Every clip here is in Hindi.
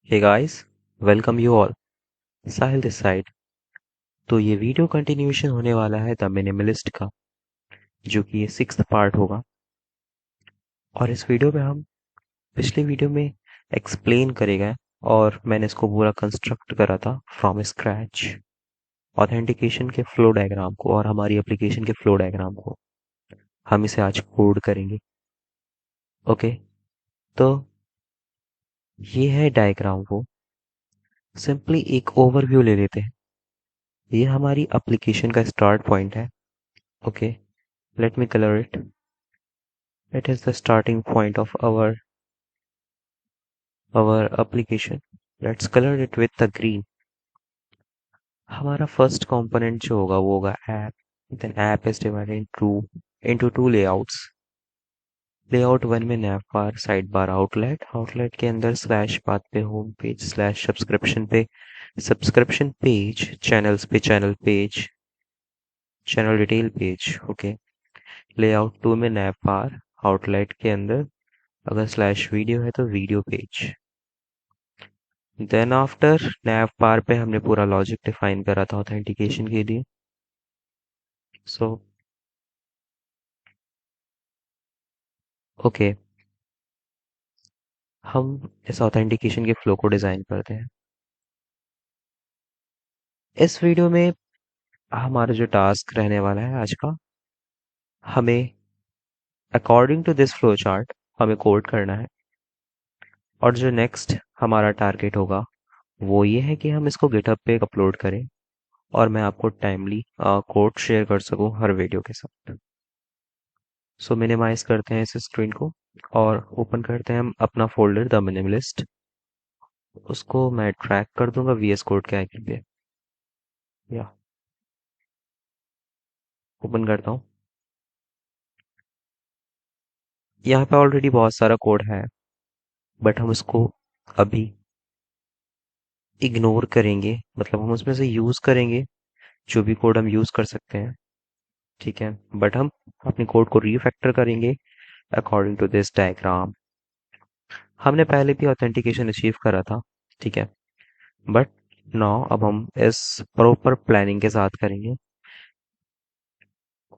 Hey guys, welcome you all. Sahil this side. तो ये वीडियो कंटिन्यूएशन होने वाला है द मिनिमलिस्ट का, जो कि ये 6th पार्ट होगा। और इस वीडियो में हम पिछले वीडियो में एक्सप्लेन करेंगे और मैंने इसको पूरा कंस्ट्रक्ट करा था फ्रॉम स्क्रैच, ऑथेंटिकेशन के फ्लो डायग्राम को और हमारी एप्लीकेशन के फ्लो डायग्राम को हम इसे आज कोड करेंगे। ओके, तो ये है डायग्राम। वो सिंपली एक ओवरव्यू ले लेते हैं। ये हमारी एप्लीकेशन का स्टार्ट पॉइंट है। Okay, let me color it. It is the starting point of our application. Let's color it with the green. हमारा फर्स्ट कंपोनेंट जो होगा वो होगा app. Then app is divided into two layouts. Layout one में nav bar, side bar, outlet. Outlet के अंदर स्लैश पाथ पे होम पेज, स्लैश सब्सक्रिप्शन पे सब्सक्रिप्शन पेज, चैनल्स पे channel page, channel detail page. Okay, layout two में नैव बार, आउटलेट के अंदर अगर स्लैश वीडियो है तो वीडियो पेज। देन आफ्टर नैव बार पे हमने पूरा लॉजिक डिफाइन करा था ऑथेंटिकेशन के लिए। सो ओके, हम इस ऑथेंटिकेशन के फ्लो को डिजाइन करते हैं। इस वीडियो में हमारा जो टास्क रहने वाला है आज का, हमें according to this flow chart हमें कोड करना है। और जो नेक्स्ट हमारा टारगेट होगा वो ये है कि हम इसको गिटहब पे अपलोड करें और मैं आपको टाइमली कोड शेयर कर सकूं हर वीडियो के साथ। सो मिनिमाइज करते हैं इस स्क्रीन को और ओपन करते हैं हम अपना फोल्डर द मिनिमलिस्ट। उसको मैं ट्रैक कर दूंगा वीएस कोड के आइकन पे। या ओपन करता हूँ। यहाँ पे ऑलरेडी बहुत सारा कोड है, बट हम उसको अभी इग्नोर करेंगे। मतलब हम उसमें से यूज करेंगे जो भी कोड हम यूज कर सकते हैं, ठीक है। बट हम अपने कोड को रीफैक्टर करेंगे अकॉर्डिंग टू दिस डायग्राम। हमने पहले भी ऑथेंटिकेशन अचीव करा था, ठीक है। बट नाउ अब हम इस प्रॉपर प्लानिंग के साथ करेंगे।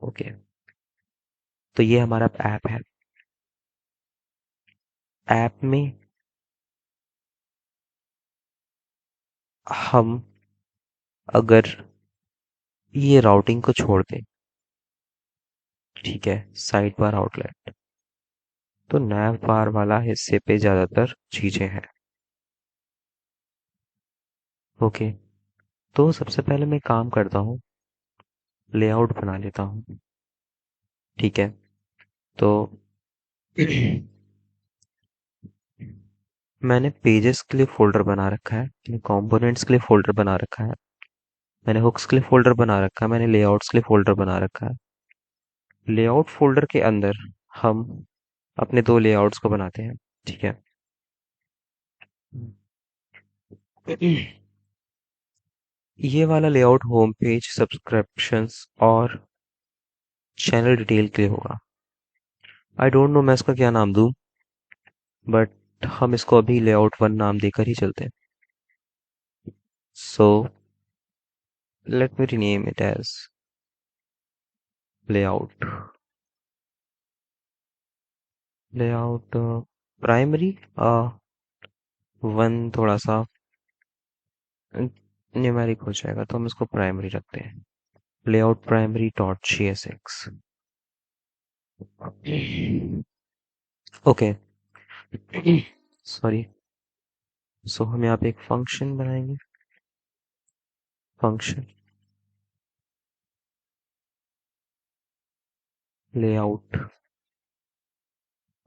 ओके, तो ये हमारा ऐप है। ऐप में हम अगर ये राउटिंग को छोड़ दें, ठीक है, साइड बार आउटलेट, तो नैव बार वाला हिस्से पे ज्यादातर चीजें हैं। ओके, तो सबसे पहले मैं काम करता हूँ, लेआउट बना लेता हूँ, ठीक है। तो मैंने पेजेस के लिए फोल्डर बना रखा है, मैंने कंपोनेंट्स के लिए फोल्डर बना रखा है, मैंने हुक्स के लिए फोल्डर बना रखा है, मैंने लेआउट्स के लिए फोल्डर बना रखा है। लेआउट फोल्डर के अंदर हम अपने दो लेआउट्स को बनाते हैं, ठीक है। ये वाला लेआउट होम पेज, सब्सक्रिप्शंस और चैनल डिटेल के लिए होगा। आई डोंट नो मैं इसका क्या नाम दूं, बट हम इसको अभी लेआउट वन नाम देकर ही चलते हैं। So let me rename it as layout. Layout primary one थोड़ा सा न्यूमेरिक हो जाएगा, तो हम इसको प्राइमरी रखते हैं। Layout primary dot G S X. Okay, sorry. So हम यहाँ पे एक फंक्शन बनाएंगे। फंक्शन लेआउट,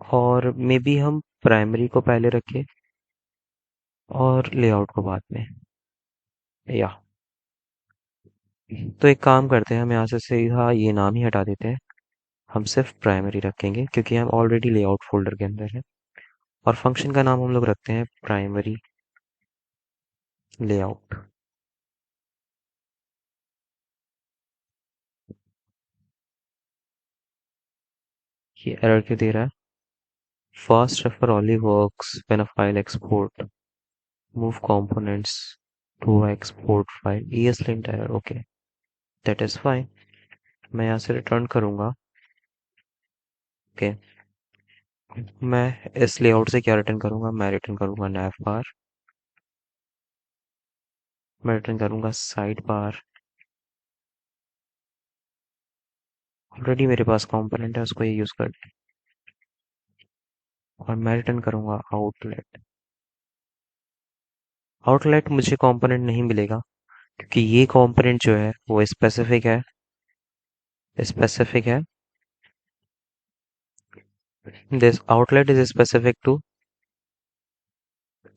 और मे बी हम प्राइमरी को पहले रखें और लेआउट को बाद में। या तो एक काम करते हैं, हम यहाँ से सीधा ये नाम ही हटा देते हैं। हम सिर्फ प्राइमरी रखेंगे क्योंकि हम ऑलरेडी लेआउट फोल्डर के अंदर है। और फंक्शन का नाम हम लोग रखते हैं प्राइमरी लेआउट। ये एरर क्यों दे रहा है? First refer only works when a file export. move components to export file ESLint error. Okay, that is fine. मैं यहाँ से रिटर्न करूँगा. ओके, मैं इस लेआउट से क्या रिटर्न करूँगा? मैं रिटर्न करूँगा nav bar. मैं रिटर्न करूँगा साइड बार. ऑलरेडी मेरे पास कंपोनेंट है, उसको ये यूज़ कर. और मैं रिटर्न करूँगा आउटलेट. आउटलेट मुझे कंपोनेंट नहीं मिलेगा क्योंकि ये कंपोनेंट जो है वो स्पेसिफिक है. स्पेसिफिक है. This outlet is specific to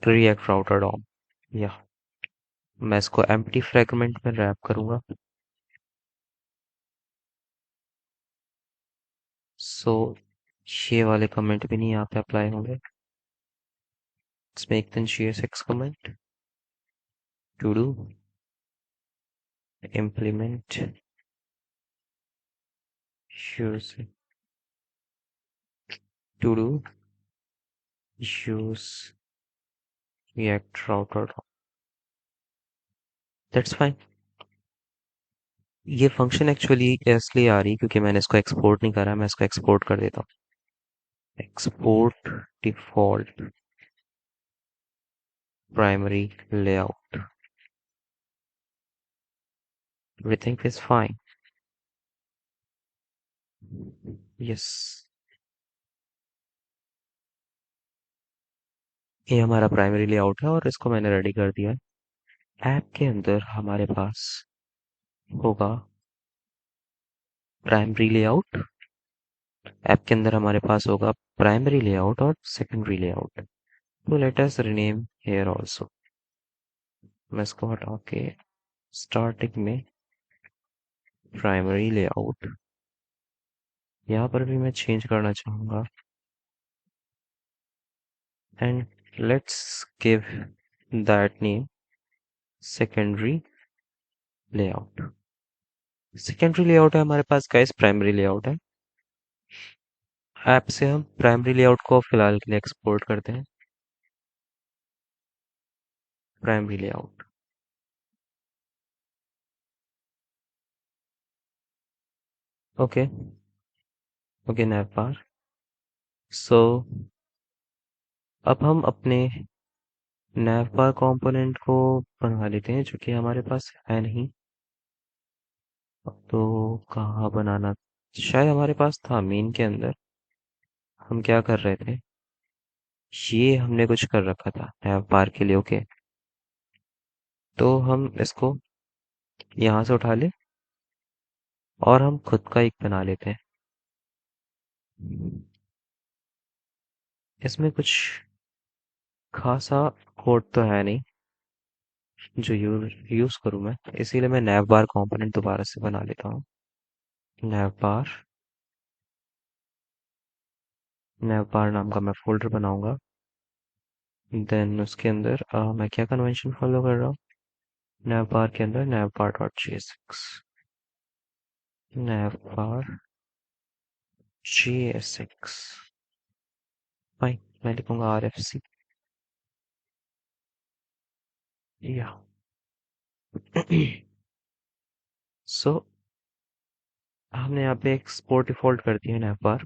React router DOM. या मैं इसको एम्प्टी फ्रेगमेंट में रैप करूँगा. सो ये वाले कमेंट भी नहीं यहाँ पे अप्लाई होंगे. Let's make the CSX comment to do implement use to do use React router DOM. That's fine. ये फंक्शन एक्चुअली इसलिए आ रही क्योंकि मैंने इसको एक्सपोर्ट नहीं करा. मैं इसको एक्सपोर्ट कर देता हूँ. Export default primary layout. Everything is fine. Yes, ये हमारा प्राइमरी लेआउट है और इसको मैंने रेडी कर दिया है. ऐप के अंदर हमारे पास होगा प्राइमरी लेआउट. ऐप के अंदर हमारे पास होगा प्राइमरी लेआउट और सेकेंडरी लेआउट. तो let us rename here also. मैं इसको हटा के स्टार्टिंग में प्राइमरी लेआउट. यहाँ पर भी मैं चेंज करना चाहूँगा. And let's give that name secondary layout. Secondary layout है हमारे पास गाइस, प्राइमरी लेआउट है. ऐप से हम प्राइमरी लेआउट को फिलहाल के लिए एक्सपोर्ट करते हैं. Primary layout. Okay okay nav bar. सो अब हम अपने nav bar कंपोनेंट को बनवा लेते हैं जो कि हमारे पास है नहीं. तो कहाँ बनाना? शायद हमारे पास था मेन के अंदर. हम क्या कर रहे थे, ये हमने कुछ कर रखा था nav bar के लिए. ओके, तो हम इसको यहाँ से उठा ले और हम खुद का एक बना लेते हैं. इसमें कुछ खासा कोड तो है नहीं जो यूज करूँ मैं, इसीलिए मैं nav bar कंपोनेंट दोबारा से बना लेता हूँ. nav bar नाम का मैं फोल्डर बनाऊंगा. देन उसके अंदर मैं क्या कन्वेंशन फॉलो कर रहा हूँ, nav bar के अंदर navbar.jsx. navbar.jsx. फाइन, मैं लिखूंगा RFC. या सो हमने यहाँ पे एक्सपोर्ट डिफॉल्ट कर दिया nav bar.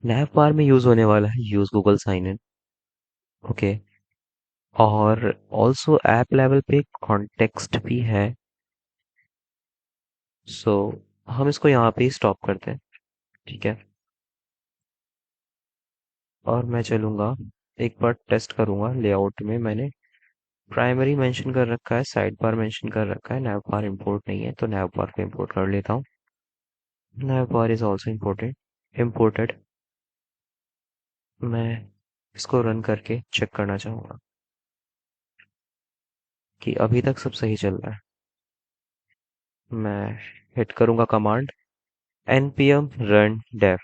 nav bar में यूज होने वाला है use Google sign in. Okay, और ऑल्सो ऐप लेवल पे कॉन्टेक्स्ट भी है. सो हम इसको यहाँ पे ही स्टॉप करते हैं. ठीक है, और मैं चलूंगा एक बार टेस्ट करूंगा. लेआउट में मैंने प्राइमरी मेंशन कर रखा है, साइड बार मेंशन कर रखा है, nav bar इंपोर्ट नहीं है तो nav bar को इंपोर्ट कर लेता हूँ. nav bar is also imported. मैं इसको रन करके चेक करना चाहूंगा कि अभी तक सब सही चल रहा है. मैं हिट करूंगा command npm run def.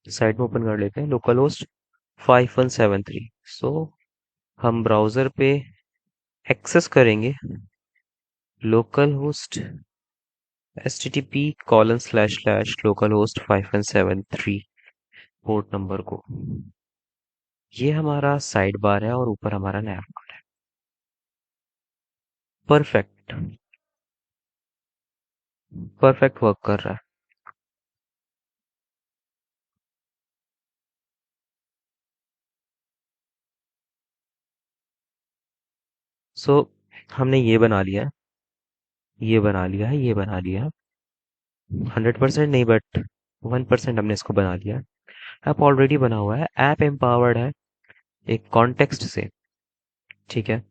Side में ओपन कर लेते हैं लोकल होस्ट 5173. सो हम ब्राउजर पे एक्सेस करेंगे local host http://localhost 5173 port number को। ये हमारा साइड बार है और ऊपर हमारा नैव बार है। परफेक्ट, परफेक्ट वर्क कर रहा है। सो हमने ये बना लिया है, ये बना लिया है, ये बना लिया है। 100% नहीं बट 1% हमने इसको बना लिया है। ऐप ऑलरेडी बना हुआ है, ऐप एम्पावर्ड है एक कॉन्टेक्स्ट से। ठीक है,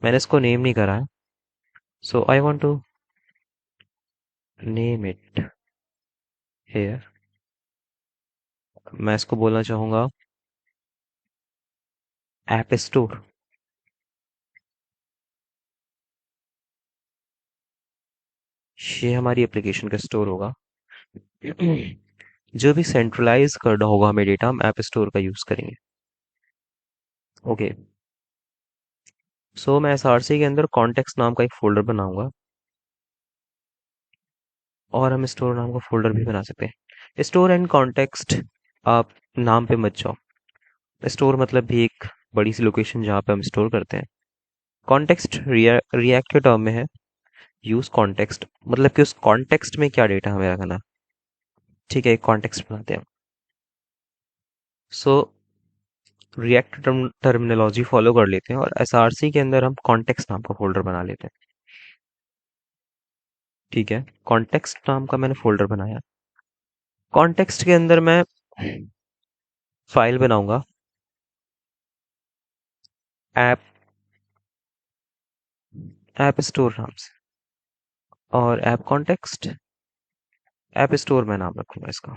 मैंने इसको नेम नहीं करा है, so I want to name it here. मैं इसको बोलना चाहूंगा ऐप स्टोर। ये हमारी एप्लीकेशन का स्टोर होगा। जो भी सेंट्रलाइज करना होगा हमें डेटा, हम ऐप स्टोर का यूज करेंगे। ओके, सो मैं एसआरसी के अंदर कॉन्टेक्स्ट नाम का एक फोल्डर बनाऊंगा और हम स्टोर नाम का फोल्डर भी बना सकते हैं। स्टोर एंड कॉन्टेक्स्ट, आप नाम पे मत जाओ। स्टोर मतलब भी एक बड़ी सी लोकेशन जहाँ पे हम स्टोर करते हैं। कॉन्टेक्स्ट रिएक्ट के टर्म में है। यूज कॉन्टेक्स्ट मतलब कि उस कॉन्टेक्स्ट में क्या डेटा हमें रखना। ठीक है, एक कॉन्टेक्स्ट बनाते हैं। सो रिएक्ट टर्मिनोलॉजी फॉलो कर लेते हैं और एसआरसी के अंदर हम कॉन्टेक्स्ट नाम का फोल्डर बना लेते हैं। ठीक है, कॉन्टेक्स्ट नाम का मैंने फोल्डर बनाया। कॉन्टेक्स्ट के अंदर मैं फाइल बनाऊंगा ऐप ऐप स्टोर नाम से, और ऐप कॉन्टेक्स्ट ऐप स्टोर में नाम रखूंगा इसका।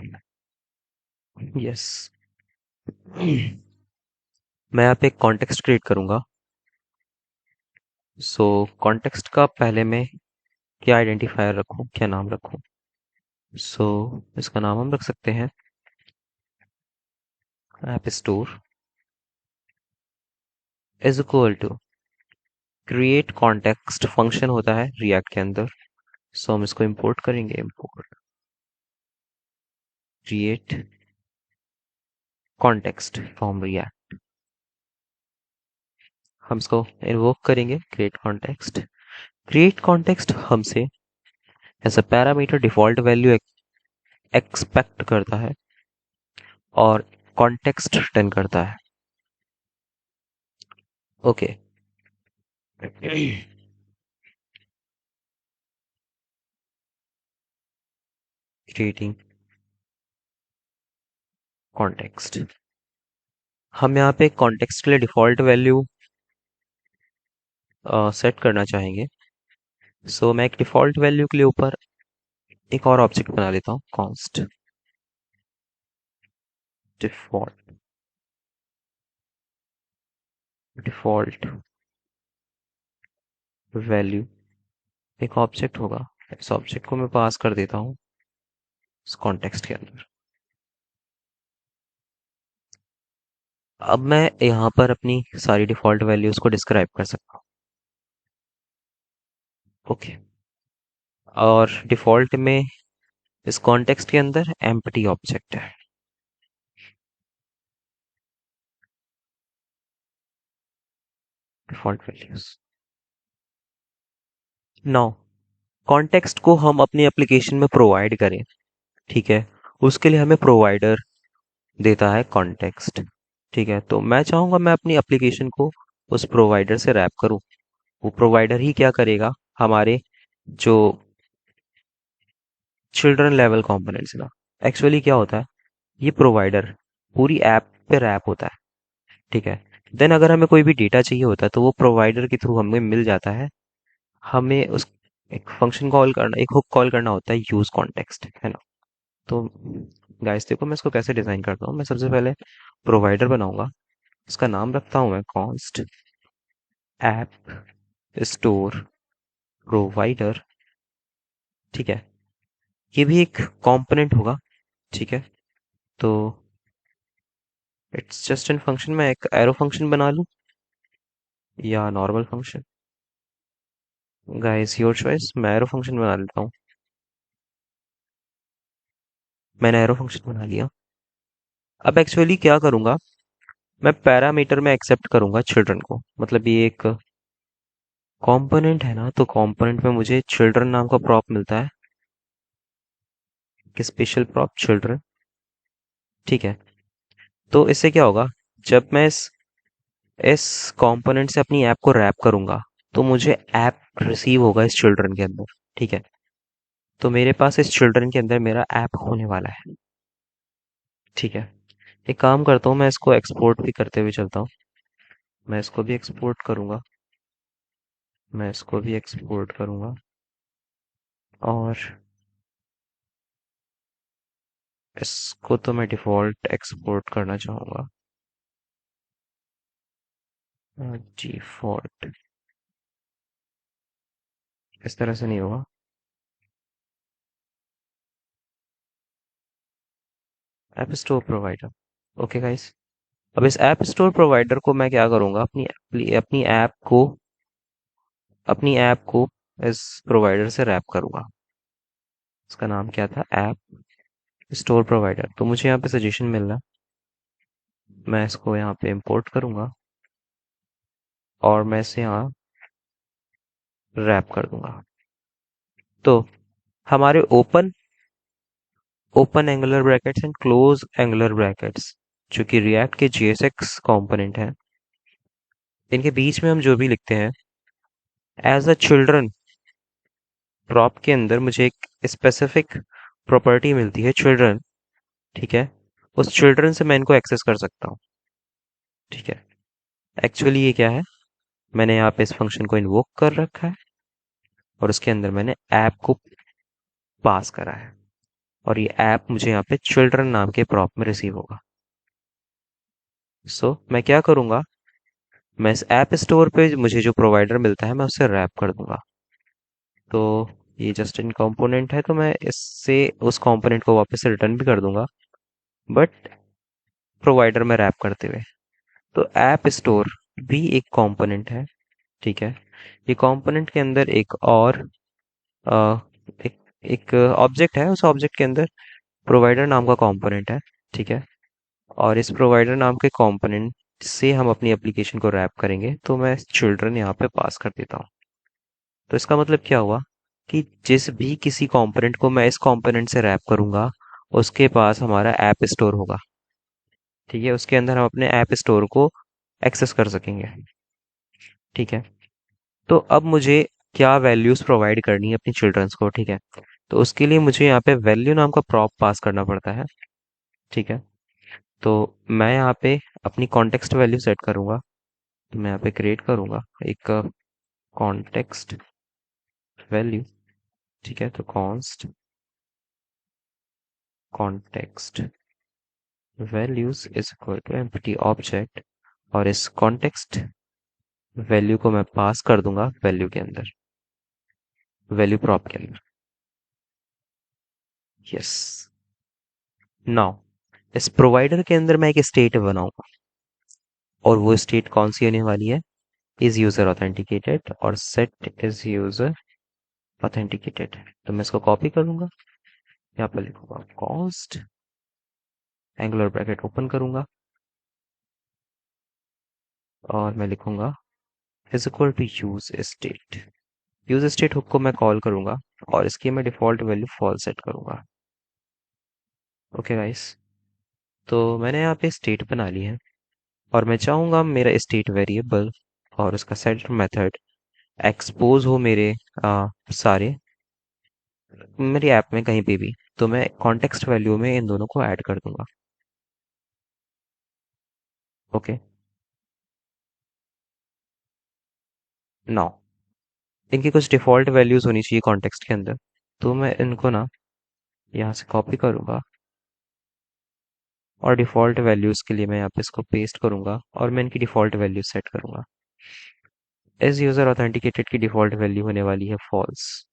यस, मैं यहाँ पे एक कॉन्टेक्स्ट क्रिएट करूंगा। सो कॉन्टेक्स्ट का पहले मैं क्या आइडेंटिफायर रखूं, क्या नाम रखूं। सो इसका नाम हम रख सकते हैं app store is equal to create context function होता है रिएक्ट के अंदर। सो हम इसको इंपोर्ट करेंगे, import create context from React. हम इसको इन्वोक करेंगे क्रिएट कॉन्टेक्स्ट हमसे as a parameter default value expect करता है और कॉन्टेक्स्ट रिटर्न करता है। Okay, creating context. हम यहाँ पे कॉन्टेक्स्ट के लिए डिफॉल्ट वैल्यू सेट करना चाहेंगे। सो मैं एक डिफॉल्ट वैल्यू के लिए ऊपर एक और ऑब्जेक्ट बना लेता हूँ, कॉन्स्ट डिफॉल्ट डिफॉल्ट वैल्यू एक ऑब्जेक्ट होगा। इस ऑब्जेक्ट को मैं पास कर देता हूँ इस कॉन्टेक्स्ट के अंदर। अब मैं यहाँ पर अपनी सारी डिफॉल्ट वैल्यूज को डिस्क्राइब कर सकता हूँ। ओके, और डिफॉल्ट में इस कॉन्टेक्स्ट के अंदर एम्प्टी ऑब्जेक्ट है। डिफॉल्ट वैल्यूज नाउ कॉन्टेक्स्ट को हम अपनी एप्लीकेशन में प्रोवाइड करें। ठीक है, उसके लिए हमें प्रोवाइडर देता है कॉन्टेक्स्ट। ठीक है, तो मैं चाहूंगा मैं अपनी एप्लीकेशन को उस प्रोवाइडर से रैप करूं। वो प्रोवाइडर ही क्या करेगा, हमारे जो चिल्ड्रन लेवल कंपोनेंट्स ना, एक्चुअली क्या होता है, ये प्रोवाइडर पूरी ऐप पे रैप होता है। ठीक है, देन अगर हमें कोई भी डेटा चाहिए होता है तो वो प्रोवाइडर के थ्रू हमें मिल जाता है। हमें उस एक फंक्शन कॉल करना, एक हुक कॉल करना होता है, यूज कॉन्टेक्स्ट, है ना। तो गाइस देखो मैं इसको कैसे डिजाइन करता हूँ। मैं सबसे पहले प्रोवाइडर बनाऊंगा, इसका नाम रखता हूँ मैं कॉन्स्ट ऐप स्टोर प्रोवाइडर। ठीक है, ये भी एक कंपोनेंट होगा। ठीक है, तो इट्स जस्ट एन फंक्शन। मैं एक एरो फंक्शन बना लूँ या normal function, guys your choice. मैं एरो फंक्शन बना लेता हूँ। मैंने एरो फंक्शन बना लिया। अब एक्चुअली क्या करूंगा, मैं पैरामीटर में एक्सेप्ट करूंगा चिल्ड्रन को, मतलब ये एक कंपोनेंट है ना, तो कंपोनेंट में मुझे चिल्ड्रन नाम का प्रॉप मिलता है, कि स्पेशल प्रॉप चिल्ड्रन। ठीक है, तो इससे क्या होगा, जब मैं इस कंपोनेंट से अपनी ऐप को रैप करूंगा, तो मुझे ऐप रिसीव होगा इस चिल्ड्रन के अंदर। ठीक है, तो मेरे पास इस चिल्ड्रन के अंदर मेरा ऐप होने वाला है। ठीक है, एक काम करता हूँ, मैं इसको एक्सपोर्ट भी करते हुए चलता हूँ। मैं इसको भी एक्सपोर्ट करूंगा, मैं इसको भी एक्सपोर्ट करूंगा, और इसको तो मैं डिफ़ॉल्ट एक्सपोर्ट करना चाहूँगा। डिफ़ॉल्ट इस तरह से नहीं होगा। App store provider, okay guys. अब इस ऐप स्टोर प्रोवाइडर को मैं क्या करूँगा, अपनी ऐप को इस प्रोवाइडर से रैप करूँगा। इसका नाम क्या था, ऐप स्टोर प्रोवाइडर। तो मुझे यहाँ पे सजेशन मिल रहा है, मैं इसको यहाँ पे इंपोर्ट करूँगा, और मैं इसे यहाँ रैप कर दूंगा। तो हमारे open open angular brackets and close angular brackets, जो कि रिएक्ट के JSX कंपोनेंट हैं, इनके बीच में हम जो भी लिखते हैं, एज अ चिल्ड्रन प्रॉप के अंदर मुझे एक स्पेसिफिक प्रॉपर्टी मिलती है, चिल्ड्रन। ठीक है, उस चिल्ड्रन से मैं इनको एक्सेस कर सकता हूँ। ठीक है, एक्चुअली ये क्या है, मैंने यहाँ पे इस फंक्शन को इन्वोक कर रखा है, और उसके अंदर मैंने ऐप को पास करा है, और ये ऐप मुझे यहाँ पे चिल्ड्रन नाम के प्रॉप में रिसीव होगा। मैं क्या करूँगा, मैं इस ऐप स्टोर पे मुझे जो प्रोवाइडर मिलता है, मैं उससे रैप कर दूंगा। तो ये जस्ट इन कंपोनेंट है, तो मैं इससे उस कंपोनेंट को वापस से रिटर्न भी कर दूंगा, बट प्रोवाइडर में रैप करते हुए। तो ऐप स्टोर भी एक कंपोनेंट है। ठीक है, ये कंपोनेंट के अंदर एक और अ, एक एक ऑब्जेक्ट है, उस ऑब्जेक्ट के अंदर प्रोवाइडर नाम का कंपोनेंट है। ठीक है, और इस प्रोवाइडर नाम के कंपोनेंट से हम अपनी एप्लीकेशन को रैप करेंगे, तो मैं चिल्ड्रन यहाँ पे पास कर देता हूँ। तो इसका मतलब क्या हुआ, कि जिस भी किसी कंपोनेंट को मैं इस कंपोनेंट से रैप करूंगा, उसके पास हमारा ऐप स्टोर होगा। ठीक है, उसके अंदर हम अपने ऐप स्टोर को एक्सेस कर सकेंगे। ठीक है, तो अब मुझे क्या वैल्यूज प्रोवाइड करनी है अपनी चिल्ड्रंस को। ठीक है, तो उसके लिए मुझे यहाँ पे वैल्यू नाम का प्रॉप पास करना पड़ता है। ठीक है, तो मैं यहाँ पे अपनी कॉन्टेक्स्ट वैल्यू सेट करूंगा। तो मैं यहाँ पे क्रिएट करूंगा एक कॉन्टेक्स्ट वैल्यू। ठीक है, तो context values is equal to empty object, और इस कॉन्टेक्स्ट वैल्यू को मैं पास कर दूंगा वैल्यू के अंदर, वैल्यू प्रॉप के अंदर। यस, नाउ इस प्रोवाइडर के अंदर मैं एक स्टेट बनाऊंगा, और वो स्टेट कौन सी होने वाली है, इज यूजर ऑथेंटिकेटेड और सेट इज यूजर ऑथेंटिकेटेड। तो मैं इसको कॉपी करूंगा, यहाँ पर लिखूंगा कॉस्ट, एंगुलर ब्रैकेट ओपन करूंगा, और मैं लिखूंगा is equal to use state. Use state hook को मैं कॉल करूंगा, और इसकी मैं डिफॉल्ट वैल्यू फॉल्स सेट करूंगा। ओके गाइस, तो मैंने यहाँ पे स्टेट बना ली है, और मैं चाहूंगा मेरा स्टेट वेरिएबल और उसका सेट मेथड एक्सपोज हो सारे मेरी ऐप में कहीं पे भी। तो मैं कॉन्टेक्स्ट वैल्यू में इन दोनों को ऐड कर दूंगा। ओके, नाउ इनकी कुछ डिफॉल्ट वैल्यूज होनी चाहिए कॉन्टेक्स्ट के अंदर, तो मैं इनको ना यहाँ से कॉपी करूंगा, और डिफॉल्ट वैल्यूज के लिए मैं यहाँ पे इसको पेस्ट करूंगा, और मैं इनकी डिफॉल्ट वैल्यूज सेट करूंगा। एज यूजर ऑथेंटिकेटेड की डिफॉल्ट वैल्यू होने वाली है फॉल्स,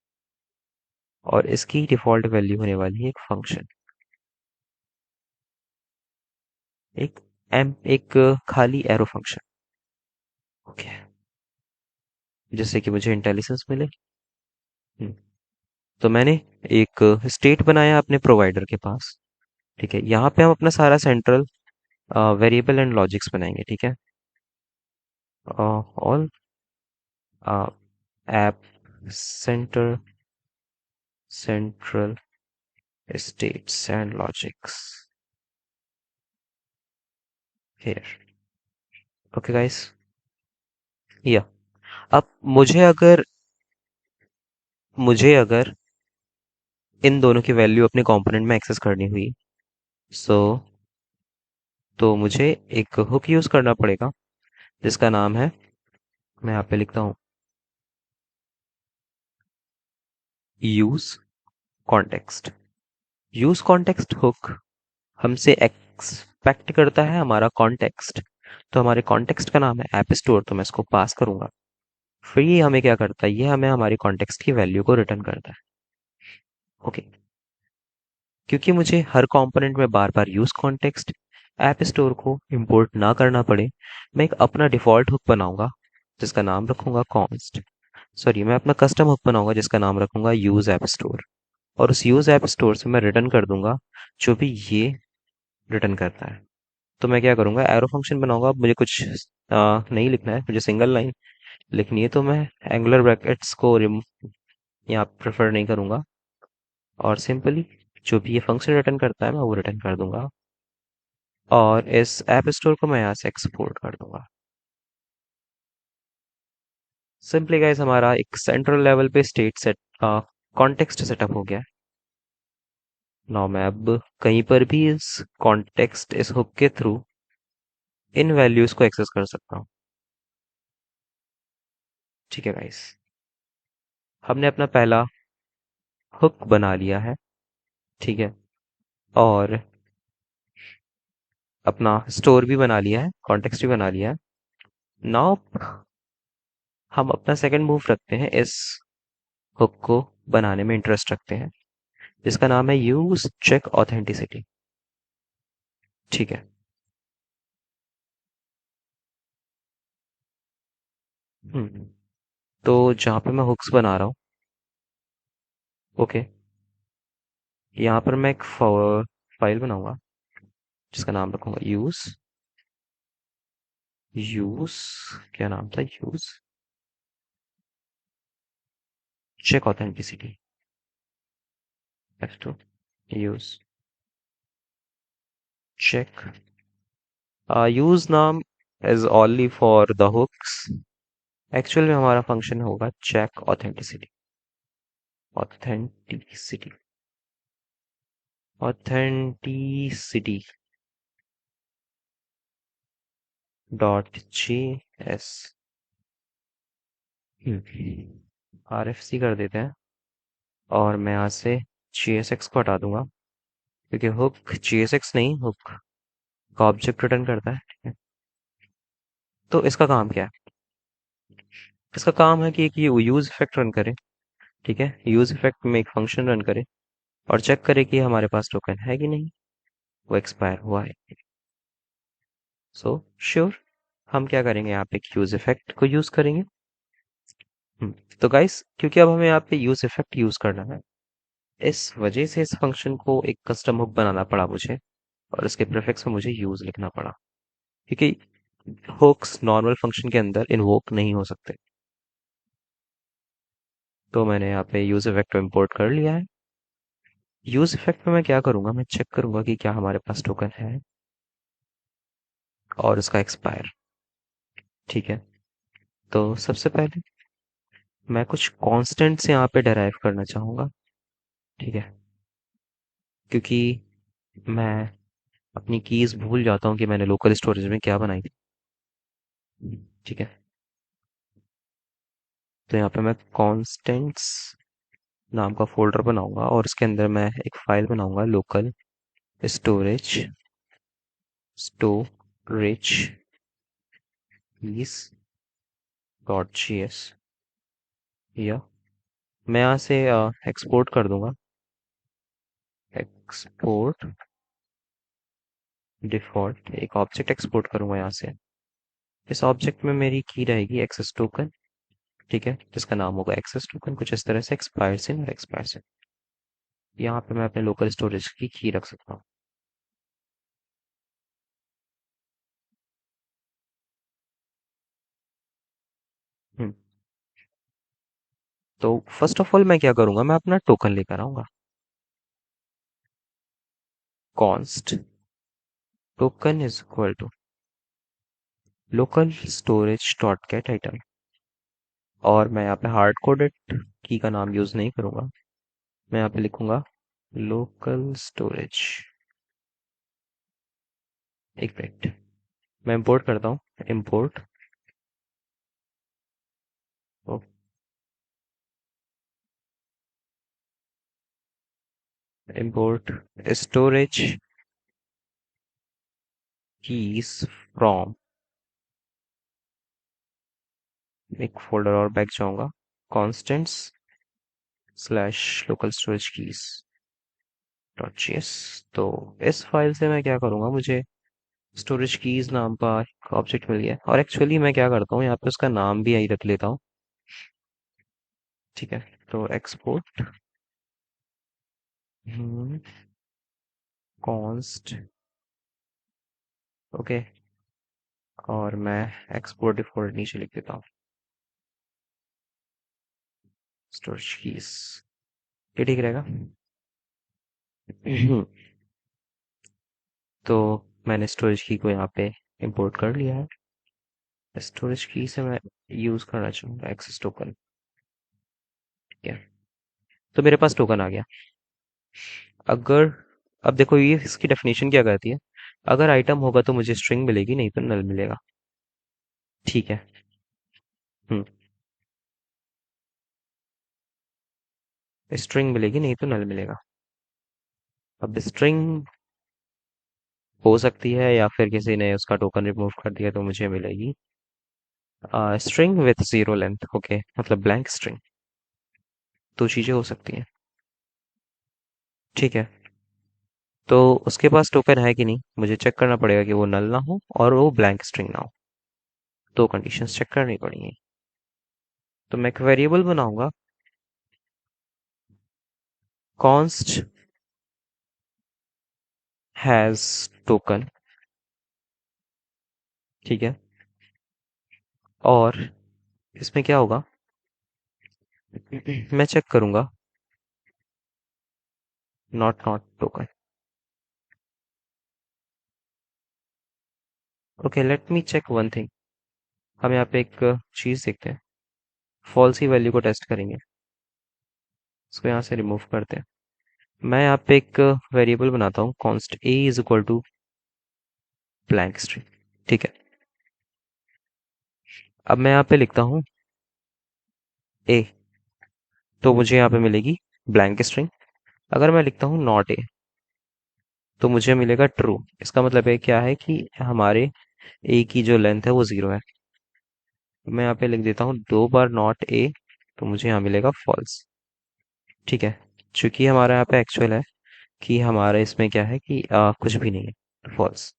और इसकी डिफॉल्ट वैल्यू होने वाली है एक फंक्शन, एक एक खाली एरो फंक्शन। ओके, जिससे कि मुझे इंटेलिजेंस मिले। हम्म, तो मैंने एक स्टेट बनाया अपने प्रोवाइडर के पास, ठीक है, यहाँ पे हम अपना सारा सेंट्रल वेरिएबल एंड लॉजिक्स बनाएंगे। ठीक है, all app centre central states and logics here. Okay guys, या अब मुझे अगर इन दोनों की वैल्यू अपने कंपोनेंट में एक्सेस करनी हुई, सो तो मुझे एक हुक यूज करना पड़ेगा जिसका नाम है, मैं यहाँ पे लिखता हूँ, use context. Use context hook हमसे एक्सपेक्ट करता है हमारा कॉन्टेक्स्ट। तो हमारे कॉन्टेक्स्ट का नाम है ऐप स्टोर, तो मैं इसको पास करूंगा। फिर ये हमें क्या करता है, ये हमें हमारी कॉन्टेक्स्ट की वैल्यू को रिटर्न करता है। ओके, क्योंकि मुझे हर कंपोनेंट में बार बार यूज कॉन्टेक्स्ट ऐप स्टोर को इंपोर्ट ना करना पड़े, मैं एक अपना डिफॉल्ट हुक बनाऊंगा जिसका नाम रखूंगा कॉन्स्ट सॉरी मैं अपना कस्टम हुक बनाऊंगा जिसका नाम रखूंगा यूज ऐप स्टोर। और उस यूज ऐप स्टोर से मैं रिटर्न कर दूंगा जो भी ये रिटर्न करता है। तो मैं क्या करूंगा, एरो फंक्शन बनाऊंगा। अब मुझे कुछ नहीं लिखना है, मुझे सिंगल लाइन लिखनी है, तो मैं एंगुलर ब्रैकेट्स को यहाँ प्रेफर नहीं करूंगा, और सिंपली जो भी ये फंक्शन रिटर्न करता है मैं वो रिटर्न कर दूंगा, और इस ऐप स्टोर को मैं यहाँ से एक्सपोर्ट कर दूंगा। सिंपली गाइस हमारा एक सेंट्रल लेवल पे स्टेट सेट कॉन्टेक्स्ट सेटअप हो गया है। नाउ मैं अब कहीं पर भी इस कॉन्टेक्स्ट इस हुक के थ्रू इन वैल्यूज को एक्सेस कर सकता हूँ। ठीक है गाइस, हमने अपना पहला हुक बना लिया है। ठीक है, और अपना स्टोर भी बना लिया है, कॉन्टेक्स्ट भी बना लिया है। नाउ हम अपना सेकंड मूव रखते हैं, इस हुक को बनाने में इंटरेस्ट रखते हैं जिसका नाम है यूज चेक ऑथेंटिसिटी। ठीक है, हम्म तो जहाँ पे मैं हुक्स बना रहा हूँ, ओके, यहाँ पर मैं एक फाइल बनाऊंगा जिसका नाम रखूंगा यूज यूज क्या नाम था, use check authenticity, F2 use check. Use name is only for the hooks, actual में हमारा फंक्शन होगा check authenticity. Authenticity authenticity dot G S R F C कर देते हैं, और मैं यहाँ से जी एस एक्स को हटा दूंगा क्योंकि हुक जी एस एक्स नहीं, हुक का ऑब्जेक्ट रिटर्न करता है। ठीक है, तो इसका काम क्या है, इसका काम है कि एक ये यूज इफेक्ट रन करे। ठीक है, यूज इफेक्ट में एक फंक्शन रन करे और चेक करे कि हमारे पास टोकन है कि नहीं, वो एक्सपायर हुआ है। सो श्योर, हम क्या करेंगे, यहाँ पे एक यूज इफेक्ट को यूज करेंगे। तो गाइस, क्योंकि अब हमें यहाँ पे यूज इफेक्ट यूज करना है, इस वजह से इस फंक्शन को एक कस्टम हुक बनाना पड़ा मुझे, और इसके प्रीफिक्स में मुझे यूज लिखना पड़ा क्योंकि हुक्स नॉर्मल फंक्शन के अंदर इन्वोक नहीं हो सकते। तो मैंने यहाँ पे यूज इफेक्ट को इम्पोर्ट कर लिया है। यूज इफेक्ट में मैं क्या करूंगा, मैं चेक करूंगा कि क्या हमारे पास टोकन है और उसका एक्सपायर। ठीक है, तो सबसे पहले मैं कुछ कॉन्स्टेंट्स यहाँ पे डेराइव करना चाहूंगा। ठीक है, क्योंकि मैं अपनी कीज भूल जाता हूँ कि मैंने लोकल स्टोरेज में क्या बनाई थी। ठीक है, तो यहाँ पे मैं कॉन्स्टेंट्स नाम का फोल्डर बनाऊंगा और इसके अंदर मैं एक फाइल बनाऊंगा, local storage storage keys dot G S, या मैं यहाँ से एक्सपोर्ट कर दूंगा, एक्सपोर्ट डिफॉल्ट, एक ऑब्जेक्ट एक्सपोर्ट करूंगा यहाँ से। इस ऑब्जेक्ट में मेरी की रहेगी एक्सेस टोकन। ठीक है, जिसका नाम होगा एक्सेस टोकन, कुछ इस तरह से एक्सपायर सिन और एक्सपायर सिन। यहाँ पे मैं अपने लोकल स्टोरेज की रख सकता हूँ। तो फर्स्ट ऑफ ऑल मैं क्या करूंगा, मैं अपना टोकन लेकर आऊंगा। Const token is equal to local storage dot get item, और मैं यहाँ पे हार्ड कोडेड की का नाम यूज नहीं करूंगा। मैं यहाँ पे लिखूंगा लोकल स्टोरेज। एक मिनट, मैं इंपोर्ट करता हूँ। Import import storage keys from, एक फोल्डर और बैक जाऊंगा, constants slash local storage keys dot GS. तो इस फाइल से मैं क्या करूंगा, मुझे स्टोरेज कीज नाम का एक ऑब्जेक्ट मिल गया, और एक्चुअली मैं क्या करता हूँ, यहाँ पे उसका नाम भी यही रख लेता हूँ। ठीक है, तो एक्सपोर्ट कॉन्स्ट, ओके, और मैं एक्सपोर्ट डिफॉल्ट नीचे लिख देता हूँ स्टोरेज कीज। ये ठीक रहेगा। तो मैंने स्टोरेज की को यहाँ पे इंपोर्ट कर लिया है। स्टोरेज की से मैं यूज करना चाहूँगा एक्सेस टोकन। ठीक है, तो मेरे पास टोकन आ गया। अगर, अब देखो ये इसकी डेफिनेशन क्या कहती है, अगर आइटम होगा तो मुझे स्ट्रिंग मिलेगी, नहीं तो नल मिलेगा। ठीक है। हम्म, स्ट्रिंग मिलेगी, नहीं तो नल मिलेगा। अब स्ट्रिंग हो सकती है, या फिर किसी ने उसका टोकन रिमूव कर दिया तो मुझे मिलेगी string with zero length, okay, मतलब ब्लैंक स्ट्रिंग। दो चीजें हो सकती हैं। ठीक है, तो उसके पास टोकन है कि नहीं, मुझे चेक करना पड़ेगा कि वो नल ना हो और वो ब्लैंक स्ट्रिंग ना हो। दो कंडीशंस चेक करनी पड़ेंगी। तो मैं एक वेरिएबल बनाऊंगा, कॉन्स्ट हैज टोकन। ठीक है, और इसमें क्या होगा, मैं चेक करूंगा not not token. Okay, let me check one thing. हम यहाँ पे एक चीज देखते हैं, फॉल्स की वैल्यू को टेस्ट करेंगे। इसको यहाँ से रिमूव करते हैं। मैं यहाँ पे एक वेरिएबल बनाता हूँ, const a is equal to blank string. ठीक है, अब मैं यहाँ पे लिखता हूँ ए, तो मुझे यहाँ पे मिलेगी ब्लैंक स्ट्रिंग। अगर मैं लिखता हूँ नॉट ए, तो मुझे मिलेगा ट्रू। इसका मतलब है क्या है कि हमारे ए की जो लेंथ है वो जीरो है। मैं यहाँ पे लिख देता हूँ दो बार नॉट ए, तो मुझे यहाँ मिलेगा फॉल्स। ठीक है, चूंकि हमारा यहाँ पे एक्चुअल है कि हमारे इसमें क्या है कि कुछ भी नहीं है, फॉल्स।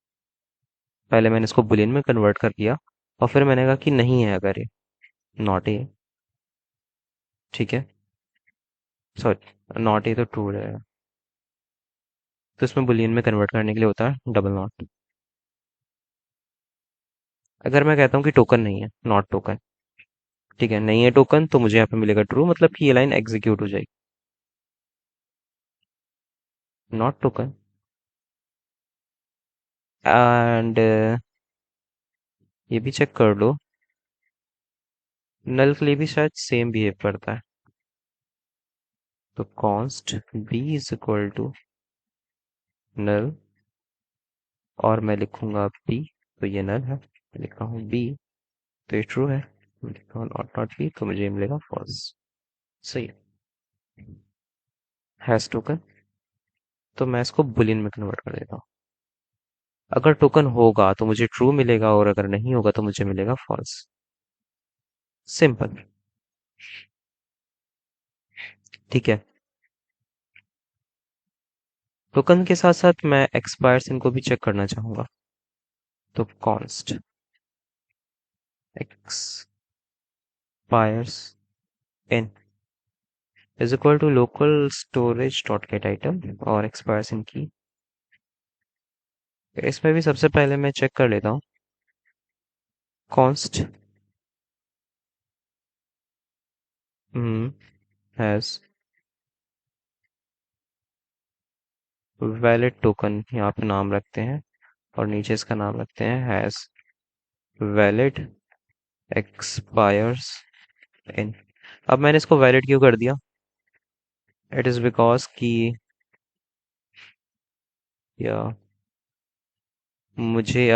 पहले मैंने इसको बुलियन में कन्वर्ट कर दिया, और फिर मैंने कहा कि नहीं है अगर ये नॉट ए। ठीक है, सॉरी, नॉट ए तो ट्रू रहेगा। तो इसमें बुलियन में कन्वर्ट करने के लिए होता है डबल नॉट। अगर मैं कहता हूँ कि टोकन नहीं है, नॉट टोकन, ठीक है, नहीं है टोकन, तो मुझे यहाँ पे मिलेगा ट्रू, मतलब कि ये लाइन एग्जीक्यूट हो जाएगी। नॉट टोकन, एंड ये भी चेक कर लो, नल के लिए भी शायद सेम बिहेव करता है। तो const b is equal to null, और मैं लिखूंगा बी, तो ये नल है, मैं लिखता हूँ बी, तो ये ट्रू है। मैं लिखता हूँ नॉट नॉट बी, तो मुझे मिलेगा फॉल्स। सही है। हैश टोकन, तो मैं इसको बुलियन में कन्वर्ट कर देता हूँ। अगर टोकन होगा तो मुझे ट्रू मिलेगा, और अगर नहीं होगा तो मुझे मिलेगा फॉल्स। सिंपल। ठीक है, टोकन के साथ साथ मैं एक्सपायर्स इनको भी चेक करना चाहूंगा। तो const expires in is equal to local storage dot get item और एक्सपायर्स इन की। इसमें भी सबसे पहले मैं चेक कर लेता हूँ, कॉन्स्ट हैज वैलिड टोकन, यहाँ पे नाम रखते हैं और नीचे इसका नाम रखते हैं हैज वैलिड एक्सपायर्स इन। अब मैंने इसको वैलिड क्यों कर दिया? इट इज बिकॉज कि या मुझे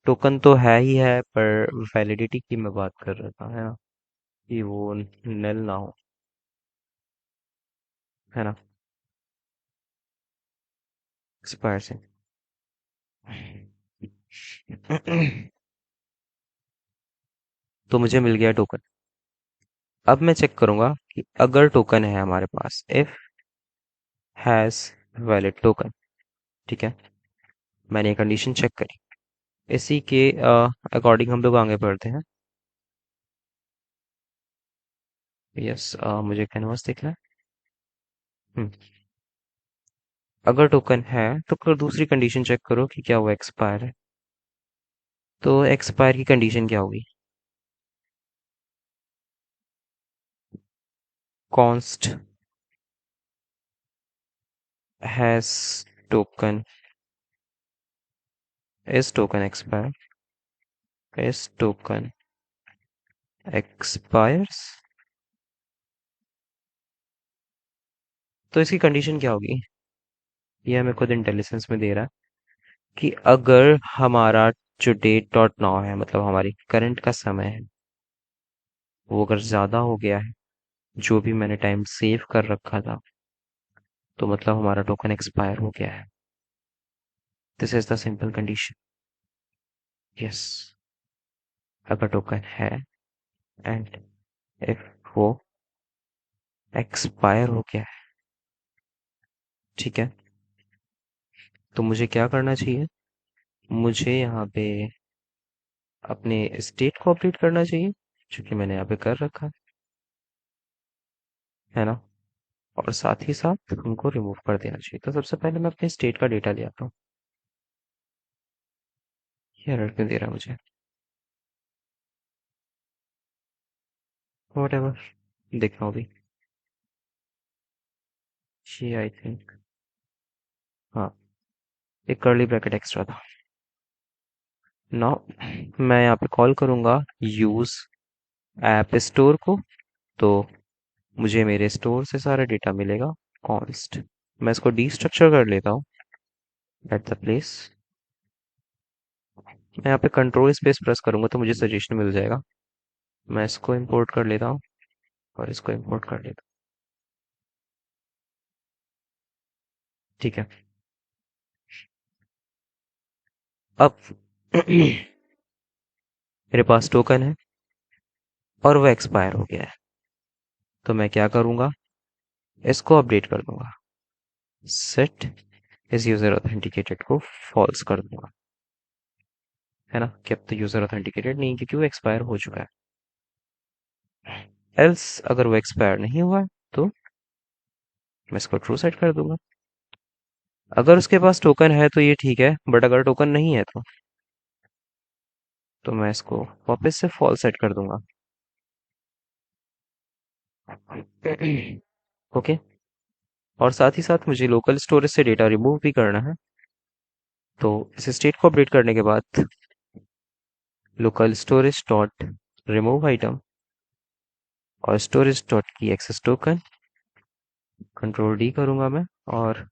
टोकन तो है ही है, पर वैलिडिटी की मैं बात कर रहा था, है ना, कि वो नल ना हो, है ना, एक्सपायर से। तो मुझे मिल गया टोकन। अब मैं चेक करूंगा कि अगर टोकन है हमारे पास, इफ हैज वैलिड टोकन, ठीक है, मैंने ये कंडीशन चेक करी। इसी के अकॉर्डिंग हम लोग आगे बढ़ते हैं। यस, मुझे कैनवास देखना है। हम्म, अगर टोकन है तो फिर दूसरी कंडीशन चेक करो कि क्या वो एक्सपायर है। तो एक्सपायर की कंडीशन क्या होगी? Const has token, is token expire, is token expires. तो इसकी कंडीशन क्या होगी? ये हमें खुद इंटेलिजेंस में दे रहा है कि अगर हमारा जो डेट डॉट नाउ है, मतलब हमारी करंट का समय है, वो अगर ज्यादा हो गया है जो भी मैंने टाइम सेव कर रखा था, तो मतलब हमारा टोकन एक्सपायर हो गया है। This is the simple condition. Yes, अगर टोकन है एंड इफ वो एक्सपायर हो गया है, ठीक है, तो मुझे क्या करना चाहिए? मुझे यहाँ पे अपने स्टेट को अपडेट करना चाहिए, जो कि मैंने यहाँ पे कर रखा है ना, और साथ ही साथ उनको रिमूव कर देना चाहिए। तो सबसे पहले मैं अपने स्टेट का डेटा ले आता हूँ। ये एरर क्यों दे रहा है मुझे? वॉट एवर, देखता हूँ अभी। ये आई थिंक, हाँ, एक कर्ली ब्रैकेट एक्स्ट्रा था। नाउ मैं यहाँ पे कॉल करूँगा यूज ऐप स्टोर को, तो मुझे मेरे स्टोर से सारा डेटा मिलेगा। कॉन्स्ट, मैं इसको डीस्ट्रक्चर कर लेता हूँ एट द प्लेस। मैं यहाँ पे कंट्रोल स्पेस प्रेस करूंगा तो मुझे सजेशन मिल जाएगा। मैं इसको इंपोर्ट कर लेता हूँ और इसको इंपोर्ट कर लेता हूँ, ठीक है। अब मेरे पास टोकन है और वो एक्सपायर हो गया है, तो मैं क्या करूंगा? इसको अपडेट कर दूंगा, सेट इस यूजर ऑथेंटिकेटेड को फॉल्स कर दूंगा, है ना, कि अब तो यूजर ऑथेंटिकेटेड नहीं, क्योंकि वो एक्सपायर हो चुका है। एल्स अगर वो एक्सपायर नहीं हुआ है, तो मैं इसको ट्रू सेट कर दूंगा। अगर उसके पास टोकन है तो ये ठीक है, बट अगर टोकन नहीं है तो मैं इसको वापस से फॉल्स सेट कर दूंगा। ओके, और साथ ही साथ मुझे लोकल स्टोरेज से डेटा रिमूव भी करना है। तो इस स्टेट को अपडेट करने के बाद local storage dot remove item और स्टोरेज डॉट की एक्सेस टोकन, कंट्रोल डी करूंगा मैं, और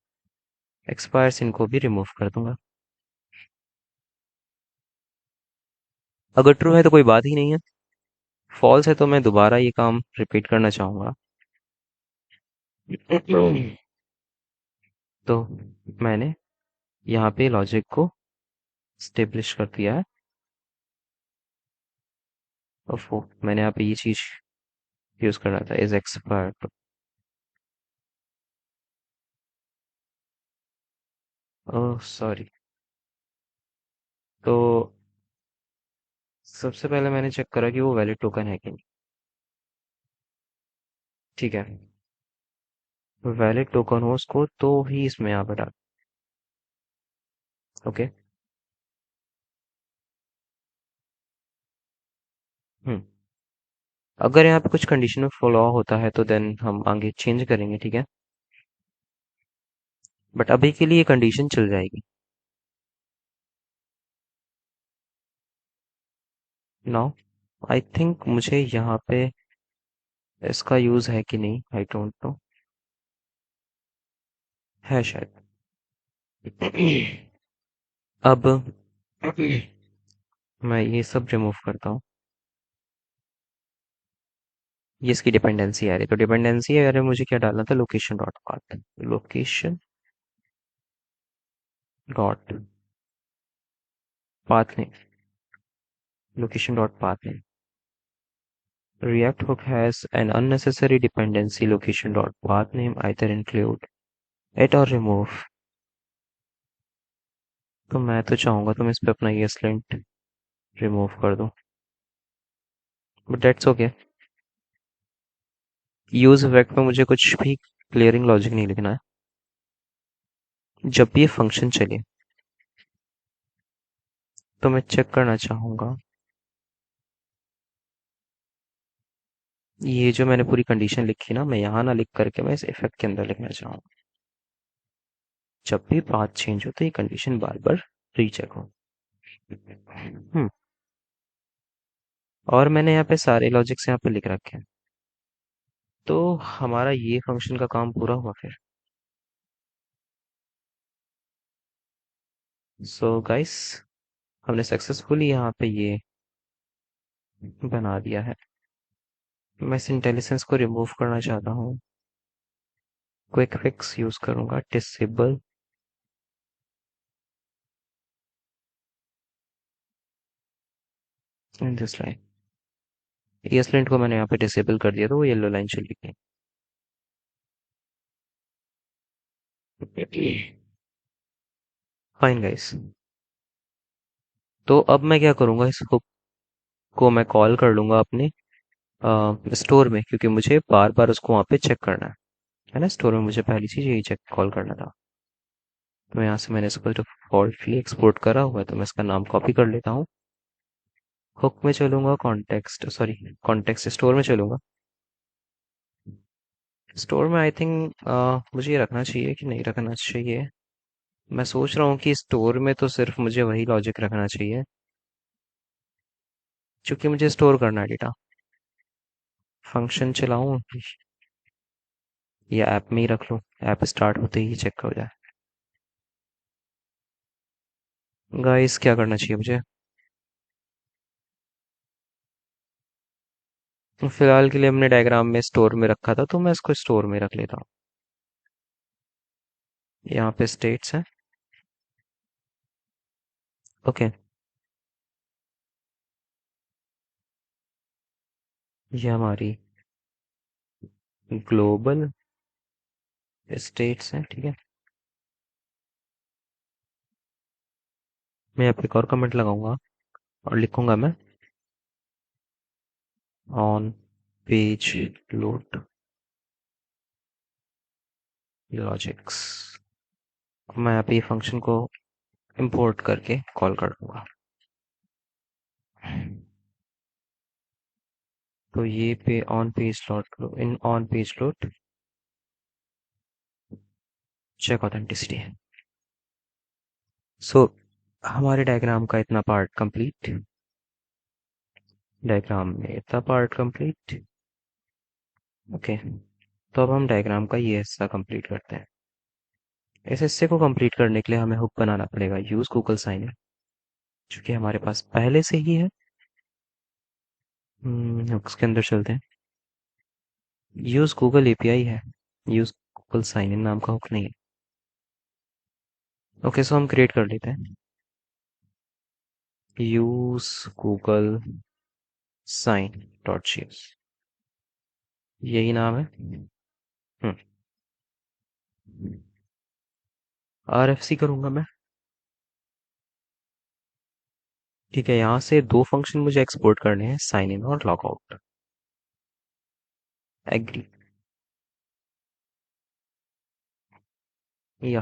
एक्सपायर्स इनको भी रिमूव कर दूंगा। अगर ट्रू है तो कोई बात ही नहीं है, फॉल्स है तो मैं दोबारा ये काम रिपीट करना चाहूंगा। तो मैंने यहाँ पे लॉजिक को स्टेब्लिश कर दिया है। ओफो, मैंने यहाँ पे ये चीज यूज करना था, इज एक्सपायर्ड। Oh sorry. तो सबसे पहले मैंने चेक करा कि वो वैलिड टोकन है कि नहीं, ठीक है। वैलिड टोकन हो उसको तो ही इसमें यहाँ पे डाल। ओके। हम्म, अगर यहाँ पे कुछ कंडीशन में फ्लॉ होता है तो देन हम आगे चेंज करेंगे, ठीक है। बट अभी के लिए कंडीशन चल जाएगी। नाउ आई थिंक मुझे यहाँ पे इसका यूज है कि नहीं, आई डोंट नो, है शायद। अब मैं ये सब रिमूव करता हूँ। ये इसकी डिपेंडेंसी आ रही है, तो डिपेंडेंसी आ रही है, मुझे क्या डालना था, location dot path, location dot path name, location dot path name. React hook has an unnecessary dependency location dot path name, either include it or remove. तो मैं तो चाहूंगा तुम इस पे अपना ये स्लिंट रिमूव कर दो, but that's okay. Use effect में मुझे कुछ भी क्लियरिंग लॉजिक नहीं लिखना है। जब भी ये फंक्शन चले तो मैं चेक करना चाहूंगा, ये जो मैंने पूरी कंडीशन लिखी ना, मैं यहाँ ना लिख करके मैं इस इफेक्ट के अंदर लिखना चाहूंगा। जब भी पाथ चेंज हो तो ये कंडीशन बार बार रीचेक हो। हम्म। और मैंने यहाँ पे सारे लॉजिक्स यहाँ पे लिख रखे हैं, तो हमारा ये फंक्शन का काम पूरा हुआ फिर। सो गाइस, हमने सक्सेसफुली यहाँ पे ये बना दिया है। मैं इस इंटेलिजेंस को रिमूव करना चाहता हूँ। क्विक फिक्स यूज करूंगा, डिसेबल इन दिस लाइन। इस लाइन को मैंने यहाँ पे डिसेबल कर दिया, तो वो येलो लाइन चली गई। फाइन गाइस, तो अब मैं क्या करूंगा, इस हुक को मैं कॉल कर लूंगा अपने स्टोर में, क्योंकि मुझे बार बार उसको वहाँ पे चेक करना है ना। स्टोर में मुझे पहली चीज यही चेक कॉल करना था। तो यहाँ से मैंने इसको डिफॉल्टली एक्सपोर्ट करा हुआ है, तो मैं इसका नाम कॉपी कर लेता हूँ। हुक में चलूंगा, कॉन्टेक्स्ट सॉरी, कॉन्टेक्स्ट स्टोर में चलूंगा। स्टोर में आई थिंक मुझे ये रखना चाहिए कि नहीं रखना चाहिए। मैं सोच रहा हूँ कि स्टोर में तो सिर्फ मुझे वही लॉजिक रखना चाहिए क्योंकि मुझे स्टोर करना है डेटा। फंक्शन चलाऊं या ऐप में ही रख लूं, ऐप स्टार्ट होते ही चेक हो जाए। गाइस क्या करना चाहिए मुझे, फिलहाल के लिए हमने डायग्राम में स्टोर में रखा था, तो मैं इसको स्टोर में रख लेता हूँ। यहाँ पे स्टेट्स हैं। ओके, ये हमारी ग्लोबल स्टेट्स हैं, ठीक है। मैं यहाँ पे एक और कमेंट लगाऊंगा और लिखूंगा मैं ऑन पेज लोड लॉजिक्स। मैं यहाँ पे ये फंक्शन को इंपोर्ट करके कॉल कर दूंगा। तो ये पे on page load, in on page load check authenticity है। सो हमारे डायग्राम का इतना पार्ट कंप्लीट, डायग्राम में इतना पार्ट कंप्लीट। ओके, तो अब हम डायग्राम का ये हिस्सा कंप्लीट करते हैं। इस हिस्से को कंप्लीट करने के लिए हमें हुक बनाना पड़ेगा, यूज गूगल साइन इन, जो कि हमारे पास पहले से ही है। हुक्स के अंदर चलते हैं। यूज गूगल एपीआई है, यूज गूगल साइन इन नाम का हुक नहीं है। ओके, सो हम क्रिएट कर लेते हैं, use Google sign dot JS, यही नाम है। हम्म, आरएफसी करूंगा मैं। ठीक है, यहाँ से दो फंक्शन मुझे एक्सपोर्ट करने हैं, साइन इन और लॉग आउट। एग्री, या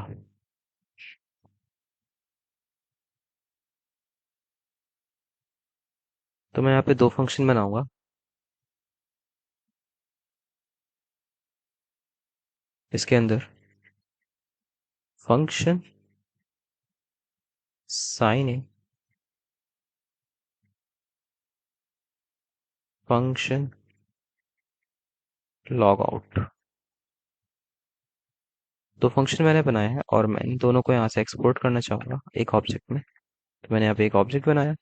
तो मैं यहाँ पे दो फंक्शन बनाऊंगा। इसके अंदर function sign in, function log out, दो फंक्शन मैंने बनाए हैं और मैं इन दोनों को यहाँ से एक्सपोर्ट करना चाहूँगा एक ऑब्जेक्ट में। तो मैंने यहाँ पे एक ऑब्जेक्ट बनाया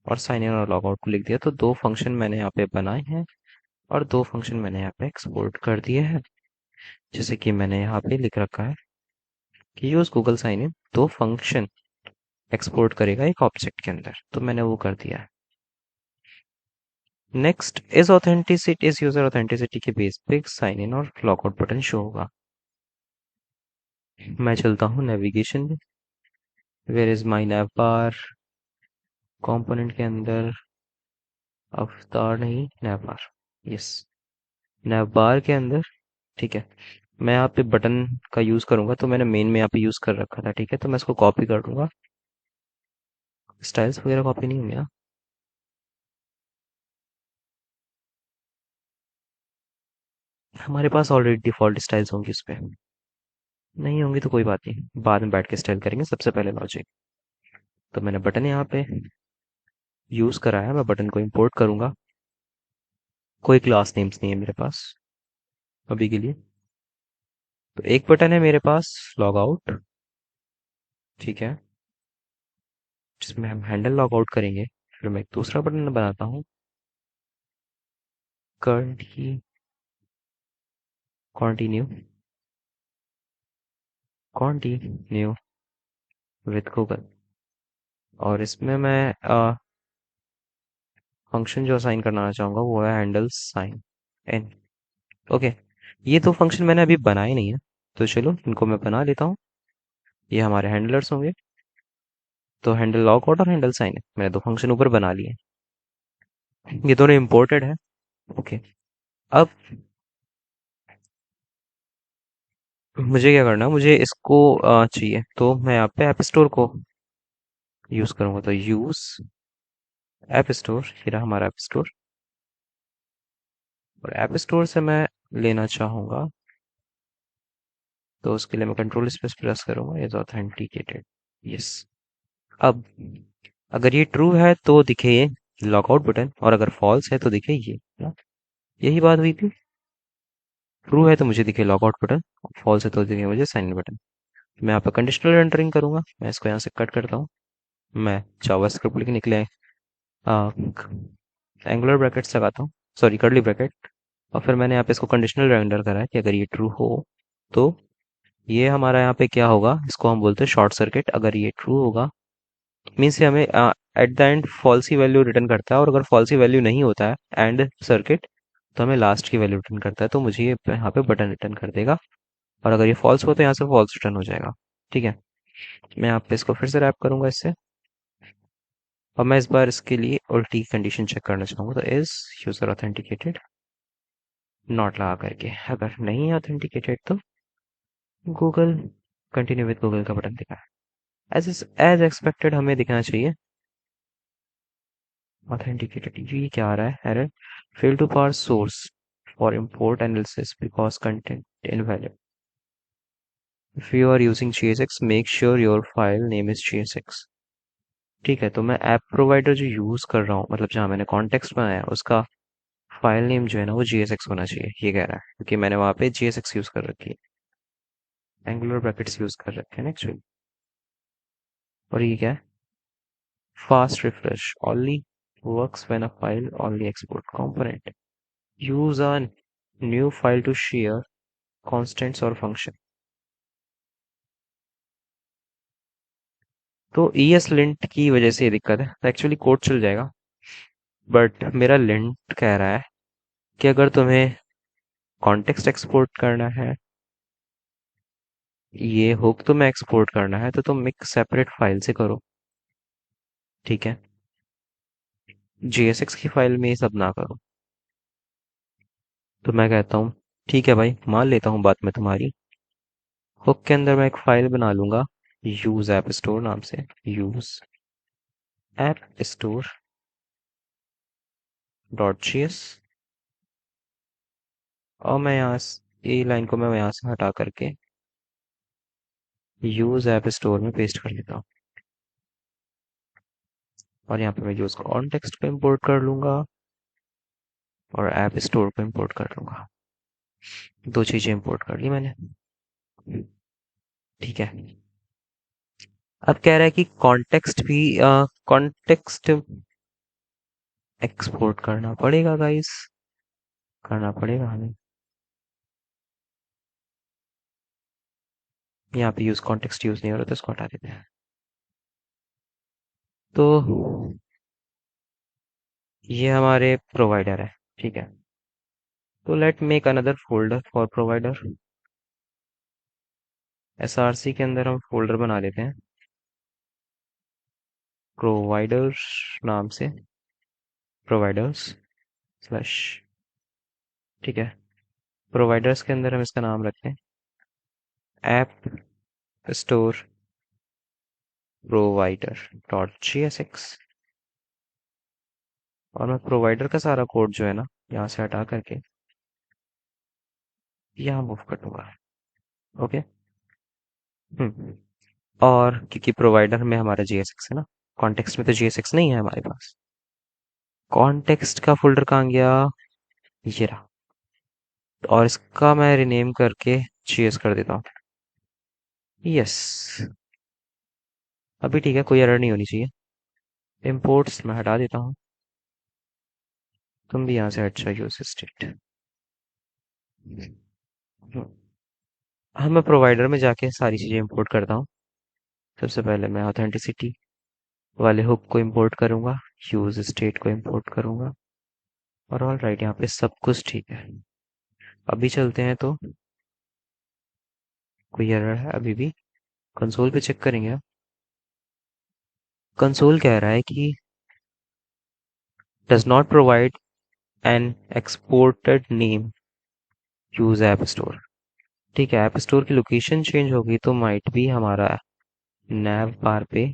और साइन इन और लॉग आउट को लिख दिया। तो दो फंक्शन मैंने यहाँ पे बनाए हैं और दो फंक्शन मैंने यहाँ पे एक्सपोर्ट कर दिए हैं। जैसे कि मैंने यहाँ पे लिख रखा है कि यूज गूगल साइन इन, दो फंक्शन एक्सपोर्ट करेगा एक ऑब्जेक्ट के अंदर, तो मैंने वो कर दिया है। नेक्स्ट इज यूजर ऑथेंटिसिटी के बेस पे साइन इन और लॉग आउट बटन शो होगा। मैं चलता हूँ नेविगेशन में। Where is my nav bar, component के अंदर अवतार नहीं नैव बार, यस नैव बार के अंदर। ठीक है, मैं यहाँ पे बटन का यूज करूंगा, तो मैंने मेन में यहाँ पे यूज कर रखा था। ठीक है, तो मैं इसको कॉपी कर दूंगा। स्टाइल्स वगैरह कॉपी नहीं होंगे ना? हमारे पास ऑलरेडी डिफॉल्ट स्टाइल्स होंगी उस पे, नहीं होंगी तो कोई बात नहीं, बाद में बैठ के स्टाइल करेंगे। सबसे पहले लॉजिक, तो मैंने बटन यहाँ पे यूज करा है, मैं बटन को इंपोर्ट करूंगा। कोई क्लास नेम्स नहीं है मेरे पास अभी के लिए। तो एक बटन है मेरे पास लॉग आउट, ठीक है, जिसमें हम हैंडल लॉग आउट करेंगे। फिर मैं एक दूसरा बटन बनाता हूँ, कंटिन्यू कंटिन्यू विद गूगल, और इसमें मैं फंक्शन जो असाइन करना चाहूंगा वो है हैंडल साइन इन। ओके, ये दो फंक्शन मैंने अभी बनाए नहीं है, तो चलो इनको मैं बना लेता हूँ। ये हमारे हैंडलर्स होंगे। तो हैंडल लॉग आउट और हैंडल साइन इन मैंने दो फंक्शन ऊपर बना लिए। ये दोनों इंपोर्टेड है। ओके, अब मुझे क्या करना है, मुझे इसको चाहिए, तो मैं यहाँ पे ऐप स्टोर को यूज करूंगा। तो यूज ऐप स्टोर, ये रहा हमारा ऐप स्टोर। और ऐप स्टोर से मैं लेना चाहूंगा, तो उसके लिए मैं कंट्रोल स्पेस प्रेस करूंगा। Is authenticated, yes. अब अगर ये ट्रू है तो दिखे ये लॉगआउट बटन, और अगर फॉल्स है तो दिखे ये ना? यही बात हुई थी। ट्रू है तो मुझे दिखे लॉगआउट बटन, फॉल्स है तो दिखे मुझे साइन इन बटन। मैं यहाँ पे कंडीशनल एंटरिंग करूंगा। मैं इसको यहाँ से कट करता हूँ। मैं जावास्क्रिप्ट लिखने के लिए एंगुलर ब्रैकेट्स लगाता हूँ, सॉरी कर्ली ब्रैकेट। और फिर मैंने यहाँ पे इसको कंडीशनल रेंडर करा है कि अगर ये ट्रू हो तो ये हमारा यहाँ पे क्या होगा, इसको हम बोलते हैं शॉर्ट सर्किट। अगर ये ट्रू होगा मीन्स ये हमें एट द एंड फॉल्स की वैल्यू रिटर्न करता है, और अगर फॉल्स की वैल्यू नहीं होता है एंड सर्किट, तो हमें लास्ट की वैल्यू रिटर्न करता है। तो मुझे ये यहाँ पे बटन रिटर्न कर देगा, और अगर ये फॉल्स हो तो यहाँ से फॉल्स रिटर्न हो जाएगा। ठीक है, मैं यहाँ पे इसको फिर से रैप करूंगा इससे। और मैं इस बार इसके लिए उल्टी कंडीशन चेक करना चाहूंगा, तो इज यूजर ऑथेंटिकेटेड नॉट लगा करके। अगर नहीं ऑथेंटिकेटेड तो गूगल कंटिन्यू विद गूगल का बटन दिखा है। एज एक्सपेक्टेड हमें दिखना चाहिए ऑथेंटिकेटेड। ये क्या आ रहा है, error fail to parse source for import analysis because content invalid. If you are using GSX, make sure your file name is GSX. ठीक है, तो मैं ऐप प्रोवाइडर जो यूज कर रहा हूँ, मतलब जहाँ मैंने कॉन्टेक्स्ट बनाया है, उसका फाइल नेम जो है ना वो GSX होना चाहिए, ये कह रहा है, क्योंकि मैंने वहाँ पे GSX यूज कर रखी है, एंगुलर ब्रैकेट्स यूज कर रखे हैं एक्चुअली। और ये क्या है, fast refresh only works when a file only export component, use a new file to share constants और फंक्शन। तो ES लिंट की वजह से ये दिक्कत है। तो एक्चुअली कोड चल जाएगा, बट मेरा लिंट कह रहा है कि अगर तुम्हें कॉन्टेक्स्ट एक्सपोर्ट करना है, ये हुक तुम्हें एक्सपोर्ट करना है, तो तुम एक सेपरेट फाइल से करो। ठीक है, JSX की फाइल में ये सब ना करो। तो मैं कहता हूँ ठीक है भाई, मान लेता हूँ बात में तुम्हारी। हुक के अंदर मैं एक फाइल बना लूंगा यूज ऐप स्टोर नाम से, use app store dot G S. और मैं यहाँ ये लाइन को मैं यहाँ से हटा करके यूज ऐप स्टोर में पेस्ट कर देता हूँ और यहाँ पे मैं यूज कॉन्टेक्स्ट को इंपोर्ट कर लूंगा और ऐप स्टोर को इंपोर्ट कर लूंगा। दो चीजें इंपोर्ट कर ली मैंने। ठीक है। अब कह रहा है कि कॉन्टेक्स्ट भी कॉन्टेक्स्ट एक्सपोर्ट करना पड़ेगा गाइस, करना पड़ेगा हमें। यहाँ पे यूज कॉन्टेक्स्ट यूज नहीं हो रहा तो इसको हटा देते हैं। तो ये हमारे प्रोवाइडर है। ठीक है। तो let make another folder for provider. SRC के अंदर हम फोल्डर बना लेते हैं प्रोवाइडर्स नाम से, प्रोवाइडर्स स्लैश। ठीक है। प्रोवाइडर्स के अंदर हम इसका नाम रखते हैं app store provider dot JSX। और मैं प्रोवाइडर का सारा कोड जो है ना यहाँ से हटा करके यहाँ मूव कर दूंगा। ओके। हम्म। और क्योंकि प्रोवाइडर में हमारा JSX है ना, कॉन्टेक्स्ट में तो JSX नहीं है हमारे पास। कॉन्टेक्स्ट का फोल्डर कहाँ गया, ये रहा। और इसका मैं रिनेम करके GS कर देता हूँ। यस, अभी ठीक है, कोई एरर नहीं होनी चाहिए। इम्पोर्ट्स मैं हटा देता हूँ, तुम भी यहाँ से अच्छा यूज स्टेट। हाँ, मैं प्रोवाइडर में जाके सारी चीज़ें इंपोर्ट करता हूँ। सबसे पहले मैं ऑथेंटिसिटी वाले हुक को इंपोर्ट करूंगा, यूज स्टेट को इंपोर्ट करूंगा और ऑल राइट, यहाँ पे सब कुछ ठीक है। अभी चलते हैं तो कोई एरर है अभी भी, कंसोल पे चेक करेंगे आप। कंसोल कह रहा है कि does not provide an exported name use app store. ठीक है, ऐप स्टोर की लोकेशन चेंज होगी तो माइट भी हमारा नैव बार पे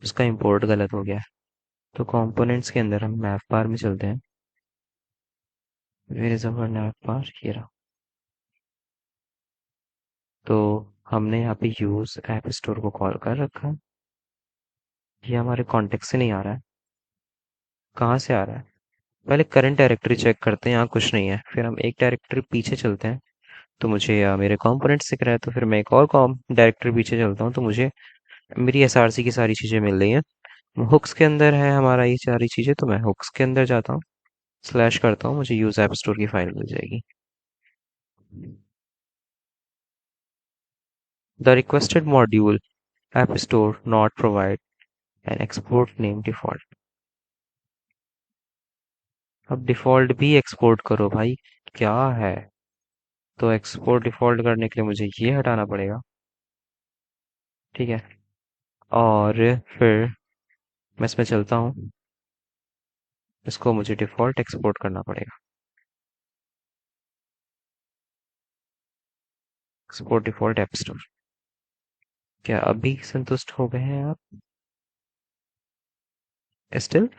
उसका इंपोर्ट गलत हो गया है। तो कंपोनेंट्स के अंदर हम नैव बार में चलते हैं। वेयर इज अवर नैव बार, ये रहा। तो हमने यहाँ पे यूज ऐप स्टोर को कॉल कर रखा है। ये हमारे कॉन्टेक्ट से नहीं आ रहा है, कहाँ से आ रहा है। पहले करंट डायरेक्टरी चेक करते हैं, यहाँ कुछ नहीं है। फिर हम एक डायरेक्टरी पीछे चलते हैं तो मुझे मेरे कंपोनेंट्स दिख रहा है। तो फिर मैं एक और कॉम डायरेक्टरी पीछे चलता हूँ तो मुझे मेरी एसआरसी की सारी चीज़ें मिल रही हैं। हुक्स के अंदर है हमारा ये सारी चीज़ें, तो मैं हुक्स के अंदर जाता हूँ, स्लैश करता हूँ, मुझे यूज ऐप स्टोर की फाइल मिल जाएगी। The requested module app store not provide an export name default. अब डिफॉल्ट भी एक्सपोर्ट करो भाई, क्या है। तो एक्सपोर्ट डिफॉल्ट करने के लिए मुझे ये हटाना पड़ेगा। ठीक है। और फिर मैं इसमें चलता हूँ, इसको मुझे डिफॉल्ट एक्सपोर्ट करना पड़ेगा। Export default app store. क्या अभी संतुष्ट हो गए हैं आप स्टिल?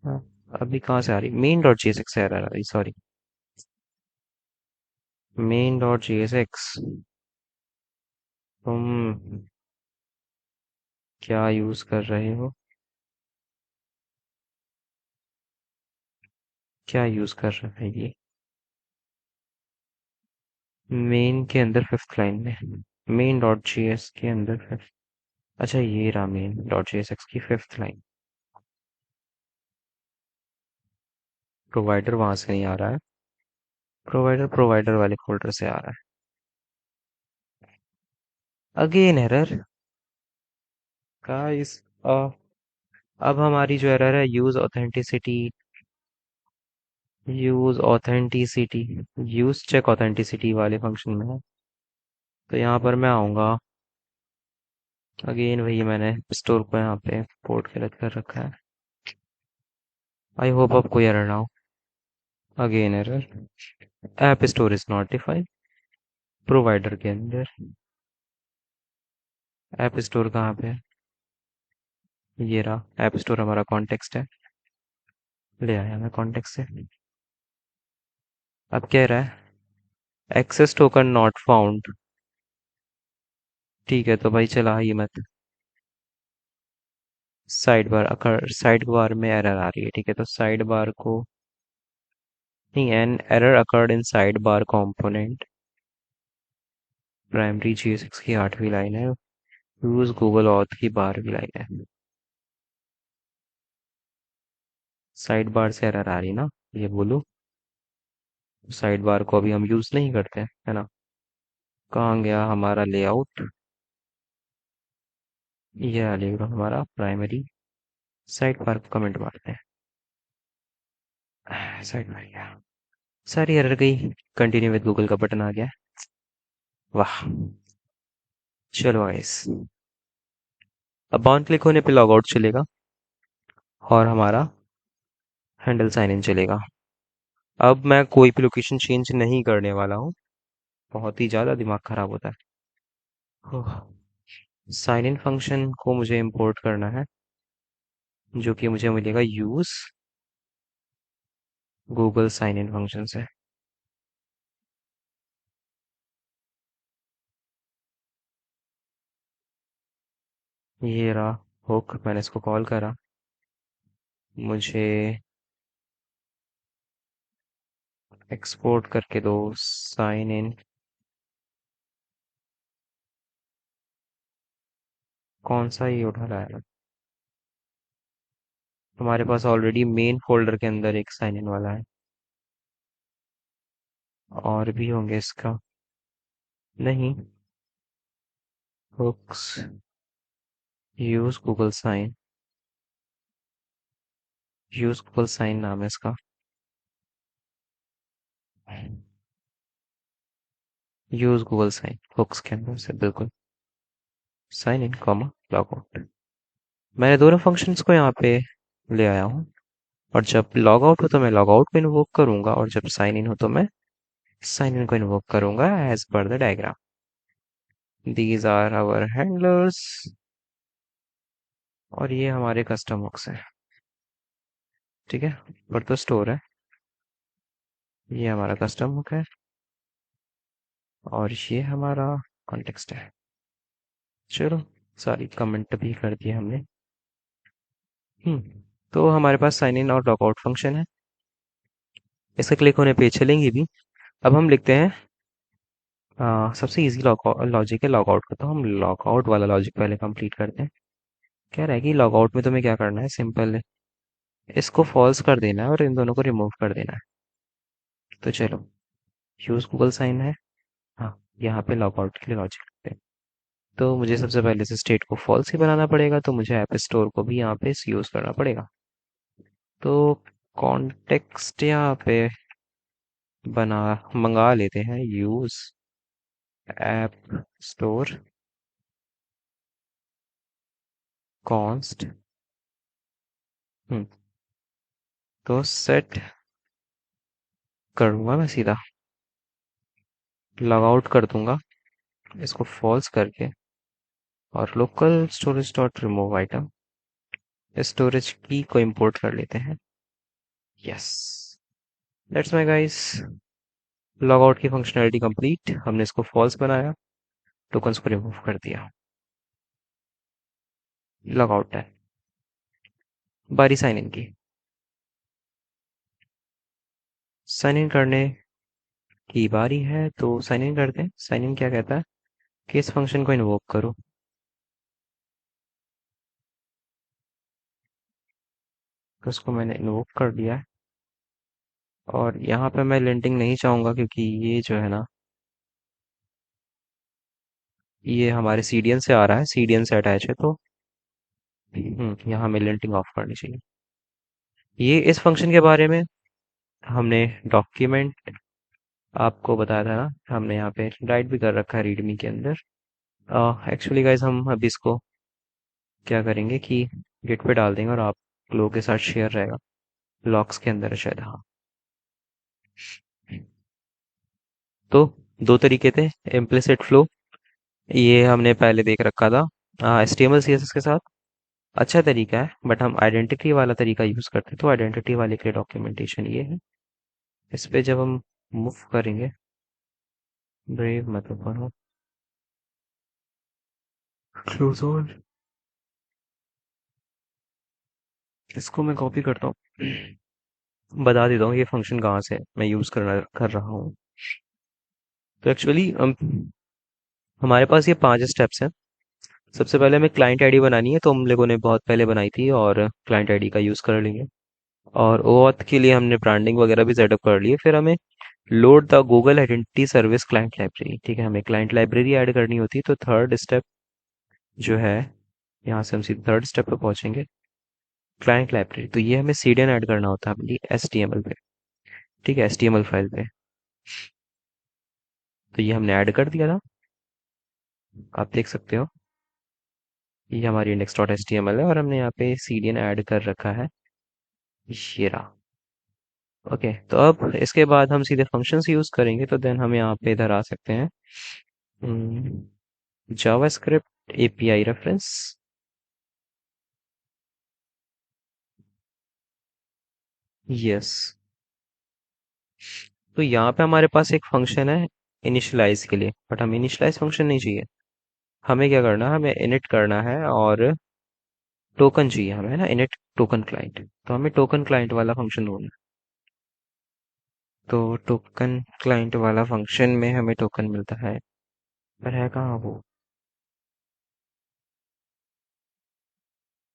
हाँ, अभी कहाँ से आ रही, मेन डॉट JSX से आ रही, सॉरी, मेन डॉट JSX। तुम क्या यूज कर रहे हो, क्या यूज कर रहे हैं ये। मेन के अंदर फिफ्थ लाइन में, मेन डॉट JS के अंदर फिफ्थ। अच्छा, ये रहा मेन डॉट JSX की फिफ्थ लाइन। प्रोवाइडर वहां से नहीं आ रहा है, प्रोवाइडर प्रोवाइडर वाले फोल्डर से आ रहा है। Again error guys. अब हमारी जो एरर है, use authenticity, use check authenticity वाले फंक्शन में है। तो यहाँ पर मैं आऊँगा, अगेन वही मैंने स्टोर को यहाँ पे पोर्ट गलत कर रखा है। आई होप अब कोई एरर ना हो। Again error, app store is not defined. Provider के अंदर ऐप स्टोर कहाँ पे है, ये रहा। ऐप स्टोर हमारा कॉन्टेक्स्ट है, ले आया मैं कॉन्टेक्स्ट से। अब कह रहा है एक्सेस टोकन नॉट फाउंड। ठीक है, तो भाई चला ही मत। साइड बार में एरर आ रही है, ठीक है, तो साइड बार को नहीं, an error occurred in side bar component. Primary GSX की 8वीं लाइन है। यूज गूगल ऑथ की 12वीं लाइन है। साइड बार से एरर आ रही ना, ये बोलूं। साइड बार को अभी हम यूज नहीं करते हैं, है ना। कहाँ गया हमारा लेआउट। ये आ जाएगा हमारा प्राइमरी। साइड बार को कमेंट मारते हैं। साइड बार गया, सारी एरर गई। कंटिन्यू विद गूगल का बटन आ गया। वाह। चलो गाइस, अब बाउंड क्लिक होने पे लॉग आउट चलेगा और हमारा हैंडल साइन इन चलेगा। अब मैं कोई भी लोकेशन चेंज नहीं करने वाला हूँ, बहुत ही ज़्यादा दिमाग खराब होता है। साइन इन फंक्शन को मुझे इंपोर्ट करना है, जो कि मुझे मिलेगा use Google sign in function से। ये रहा हुक, मैंने इसको कॉल करा। मुझे एक्सपोर्ट करके दो साइन इन। कौन सा ये उठा रहा है। हमारे पास ऑलरेडी मेन फोल्डर के अंदर एक साइन इन वाला है। और भी होंगे इसका। नहीं, hooks use Google sign. Use Google sign नाम है इसका। यूज गूगल साइन हुक्स के अंदर से बिल्कुल। Sign in comma log out. मैंने दोनों फंक्शंस को यहाँ पे ले आया हूँ। और जब लॉग आउट हो तो मैं लॉग आउट को इन्वोक करूंगा, और जब साइन इन हो तो मैं साइन इन को इन्वोक करूंगा as per the diagram. These are our handlers. और ये हमारे कस्टम हुक्स हैं। ठीक है, पर तो स्टोर है। ये हमारा कस्टम हुक है और ये हमारा कॉन्टेक्स्ट है। चलो, सारी कमेंट भी कर दिया हमने। तो हमारे पास साइन इन और लॉग आउट फंक्शन है। इसके क्लिक होने पे चलेंगे भी। अब हम लिखते हैं सबसे इजी लॉजिक है लॉग आउट का, तो हम लॉग आउट वाला लॉजिक पहले कंप्लीट करते हैं। कह रहा है कि लॉग आउट में तुम्हें क्या करना है, सिंपल है, इसको फॉल्स कर देना है और इन दोनों को रिमूव कर देना है। तो चलो, यूज गूगल साइन है। हाँ, यहाँ पे लॉग आउट के लिए लॉजिक लिखते हैं। तो मुझे सबसे पहले से स्टेट को फॉल्स ही बनाना पड़ेगा, तो मुझे ऐप स्टोर को भी यहाँ पे यूज करना पड़ेगा। तो कॉन्टेक्स्ट यहाँ पे बना मंगा लेते हैं, यूज ऐप स्टोर कॉन्स्ट। तो सेट करूंगा मैं सीधा, लॉग आउट कर दूंगा इसको फॉल्स करके, और local storage dot remove item storage की को इंपोर्ट कर लेते हैं। Yes, that's my guys, log out की फंक्शनैलिटी कंप्लीट। हमने इसको फॉल्स बनाया, टोकन्स को रिमूव कर दिया। लॉग आउट है, बारी साइन इन की। साइन इन करने की बारी है, तो साइन इन करते हैं। साइन इन क्या कहता है कि इस फंक्शन को इन्वोक करो। तो उसको मैंने इन्वोक कर दिया है। और यहाँ पे मैं लिंटिंग नहीं चाहूंगा, क्योंकि ये जो है ना, ये हमारे सीडीएन से आ रहा है, सीडीएन से अटैच है, तो यहाँ हमें लिंटिंग ऑफ करनी चाहिए। ये इस फंक्शन के बारे में हमने डॉक्यूमेंट आपको बताया था ना, हमने यहाँ पे राइट भी कर रखा है रीडमी के अंदर। एक्चुअली गाइज हम अभी इसको क्या करेंगे कि गिट पे डाल देंगे और आप लोगों के साथ शेयर रहेगा। लॉक्स के अंदर है शायद, हाँ। तो दो तरीके थे इम्प्लिसिट फ्लो, ये हमने पहले देख रखा था HTML CSS के साथ। अच्छा तरीका है, बट हम आइडेंटिटी वाला तरीका यूज करते हैं, तो आइडेंटिटी वाले के लिए डॉक्यूमेंटेशन ये है। इस पे जब हम मूव करेंगे। ब्रेव मत ओपन हो। Close all. इसको मैं कॉपी करता हूँ। बता देता हूँ ये फंक्शन कहाँ से मैं यूज कर रहा हूँ। तो एक्चुअली हमारे पास ये 5 स्टेप्स हैं। सबसे पहले हमें क्लाइंट आईडी बनानी है, तो हम लोगों ने बहुत पहले बनाई थी और क्लाइंट आईडी का यूज कर लेंगे। और OAuth के लिए हमने ब्रांडिंग वगैरह भी सेटअप कर ली है। फिर हमें load the Google identity service client library, ठीक है, हमें क्लाइंट लाइब्रेरी ऐड करनी होती है। तो थर्ड स्टेप जो है, यहाँ से हम सीधे थर्ड स्टेप पे पहुंचेंगे। क्लाइंट लाइब्रेरी, तो ये हमें सीडीएन ऐड करना होता है अपनी HTML पे, ठीक है, HTML फाइल पे। तो ये हमने ऐड कर दिया था, आप देख सकते हो। ये हमारी index dot H T M L है और हमने यहाँ पे सीडीएन ऐड कर रखा है, ये रहा। ओके, तो अब इसके बाद हम सीधे फंक्शंस यूज करेंगे। तो देन हम यहाँ पे इधर आ सकते हैं, जावास्क्रिप्ट एपीआई रेफरेंस। यस। तो यहाँ पे हमारे पास एक फंक्शन है इनिशियलाइज के लिए, बट हमें इनिशियलाइज फंक्शन नहीं चाहिए। हमें क्या करना है, हमें इनिट करना है और टोकन चाहिए हमें, है ना, इनिट टोकन क्लाइंट। तो हमें टोकन क्लाइंट वाला फंक्शन ढूंढना है। तो टोकन क्लाइंट वाला फंक्शन में हमें टोकन मिलता है, पर है कहाँ वो।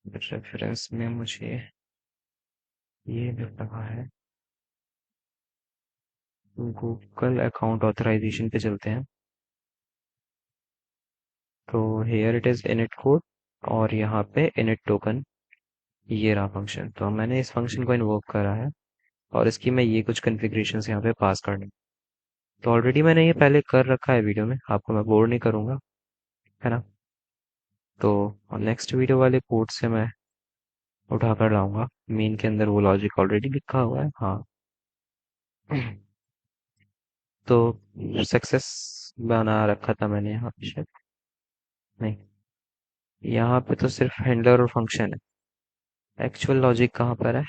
रेफरेंस में मुझे ये मिल रहा है, गूगल अकाउंट ऑथराइजेशन पे चलते हैं। तो here it is init code और यहाँ पे इनिट टोकन, ये रहा फंक्शन। तो मैंने इस फंक्शन को इन्वोक करा है और इसकी मैं ये कुछ कॉन्फ़िगरेशन यहाँ पे पास करनी। तो ऑलरेडी मैंने ये पहले कर रखा है वीडियो में, आपको मैं बोर नहीं करूंगा, है ना। तो नेक्स्ट वीडियो वाले कोड से मैं उठा कर लाऊंगा, मेन के अंदर वो लॉजिक ऑलरेडी लिखा हुआ है, हाँ। तो सक्सेस बना रखा था मैंने यहाँ पे शायद, नहीं, यहाँ पे तो सिर्फ हैंडलर और फंक्शन है। एक्चुअल लॉजिक कहाँ पर है।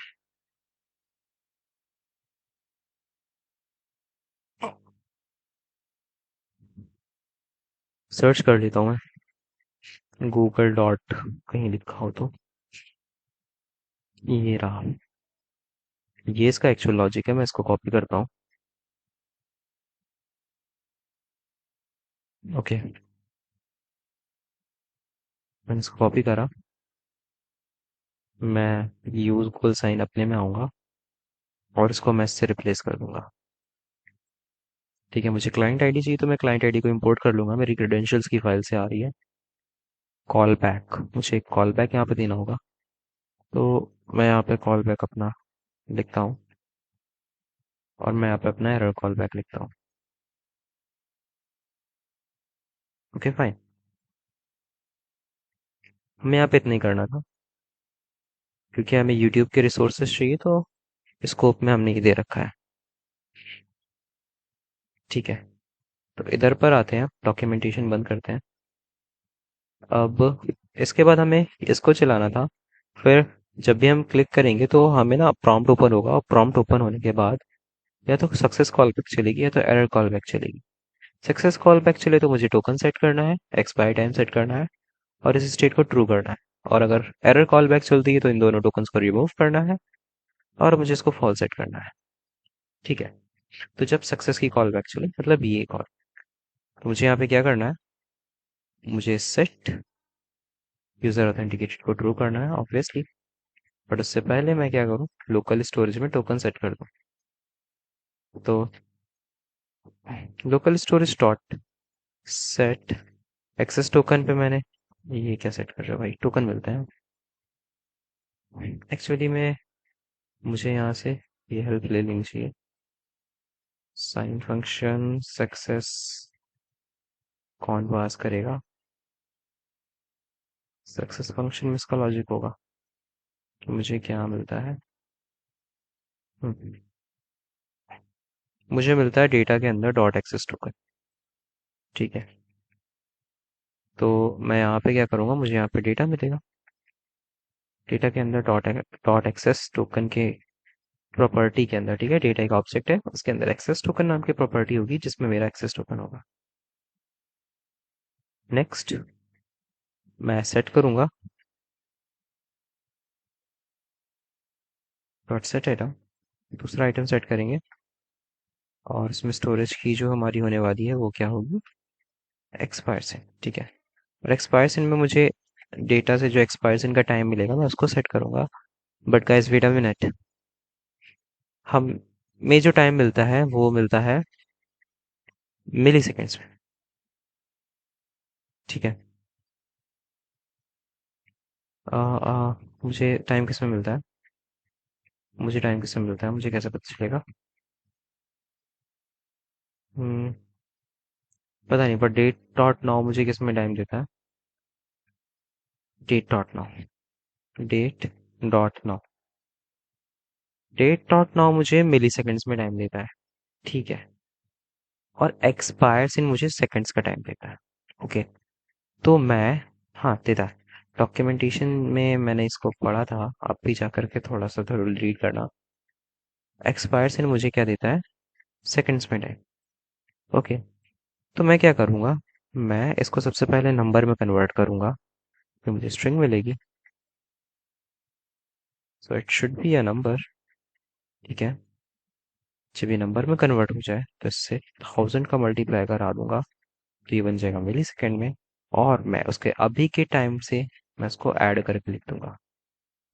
सर्च कर लेता हूँ मैं, गूगल डॉट कहीं लिखा हो तो। ये रहा, ये इसका एक्चुअल लॉजिक है, मैं इसको कॉपी करता हूँ। ओके, मैंने इसको कॉपी करा। मैं यूज गूगल साइन अपने में आऊंगा और इसको मैं इससे रिप्लेस कर दूंगा। ठीक है, मुझे क्लाइंट आईडी चाहिए, तो मैं क्लाइंट आईडी को इंपोर्ट कर लूंगा, मेरी क्रेडेंशियल्स की फाइल से आ रही है। कॉल बैक, मुझे एक कॉल बैक यहाँ पे देना होगा। तो मैं यहाँ पे कॉल बैक अपना लिखता हूँ और मैं यहाँ पे अपना एरर कॉल बैक लिखता हूँ। ओके फाइन, हमें यहाँ पे इतना ही करना था, क्योंकि हमें यूट्यूब के रिसोर्सेज चाहिए, तो स्कोप में हमने ये दे रखा है। ठीक है, तो इधर पर आते हैं, डॉक्यूमेंटेशन बंद करते हैं। अब इसके बाद हमें इसको चलाना था। फिर जब भी हम क्लिक करेंगे तो हमें ना प्रॉम्प्ट ओपन होगा, और प्रॉम्प्ट ओपन होने के बाद या तो सक्सेस कॉल बैक चलेगी या तो एरर कॉल बैक चलेगी। सक्सेस कॉल बैक चले तो मुझे टोकन सेट करना है, एक्सपायर टाइम सेट करना है और इस स्टेट को ट्रू करना है। और अगर एरर कॉल बैक चलती है तो इन दोनों टोकन्स को रिमूव करना है और मुझे इसको फॉल्स सेट करना है। ठीक है, तो जब सक्सेस की कॉल बैक चले, मतलब ये कॉल, तो मुझे यहाँ पे क्या करना है, मुझे सेट यूजर ऑथेंटिकेटेड को ट्रू करना है ऑब्वियसली। बट उससे पहले मैं क्या करूँ, लोकल स्टोरेज में टोकन सेट कर दूँ। तो local storage dot set access token पे मैंने ये क्या सेट कर रहा है भाई, टोकन मिलता है एक्चुअली में। मुझे यहाँ से ये हेल्प ले लेनी चाहिए। साइन फंक्शन सक्सेस कौन पास करेगा, सक्सेस फंक्शन में इसका लॉजिक होगा कि मुझे क्या मिलता है। हम्म, मुझे मिलता है डेटा के अंदर डॉट एक्सेस टोकन। ठीक है, तो मैं यहाँ पे क्या करूँगा, मुझे यहाँ पे डेटा मिलेगा, डेटा के अंदर डॉट डॉट एक्सेस टोकन के प्रॉपर्टी के अंदर, ठीक है, डेटा एक ऑब्जेक्ट है, उसके अंदर एक्सेस टोकन नाम की प्रॉपर्टी होगी जिसमें मेरा एक्सेस टोकन होगा। नेक्स्ट मैं सेट करूंगा डॉट सेट आइटम, दूसरा आइटम सेट करेंगे और इसमें स्टोरेज की जो हमारी होने वाली है वो क्या होगी, एक्सपायर्सन, ठीक है। और एक्सपायर्सन में मुझे डेटा से जो एक्सपायर्सन का टाइम मिलेगा मैं उसको सेट करूंगा। But guys wait a minute, हम में जो टाइम मिलता है वो मिलता है मिली सेकेंड्स में, ठीक है। मुझे टाइम किस में मिलता है, मुझे टाइम किस में मिलता है, मुझे कैसे पता चलेगा? हम्म, पता नहीं, पर डेट डॉट नाउ मुझे किस में टाइम देता है, date dot now, date dot now, date dot now मुझे मिली सेकेंड्स में टाइम देता है, ठीक है। और एक्सपायर्स इन मुझे सेकंड्स का टाइम देता है, ओके। तो मैं, हाँ देता है, डॉक्यूमेंटेशन में मैंने इसको पढ़ा था, आप भी जा करके थोड़ा सा जरूर रीड करना। एक्सपायर्स इन मुझे क्या देता है, सेकंड्स में टाइम, ओके। तो मैं क्या करूँगा, मैं इसको सबसे पहले नंबर में कन्वर्ट करूँगा, फिर मुझे स्ट्रिंग मिलेगी, so it should be a number, ठीक है। जब ये नंबर में कन्वर्ट हो जाए तो इससे 1000 का मल्टीप्लाई करा दूंगा, तो ये बन जाएगा मिली सेकेंड में। और मैं उसके अभी के टाइम से मैं उसको ऐड करके लिख दूंगा,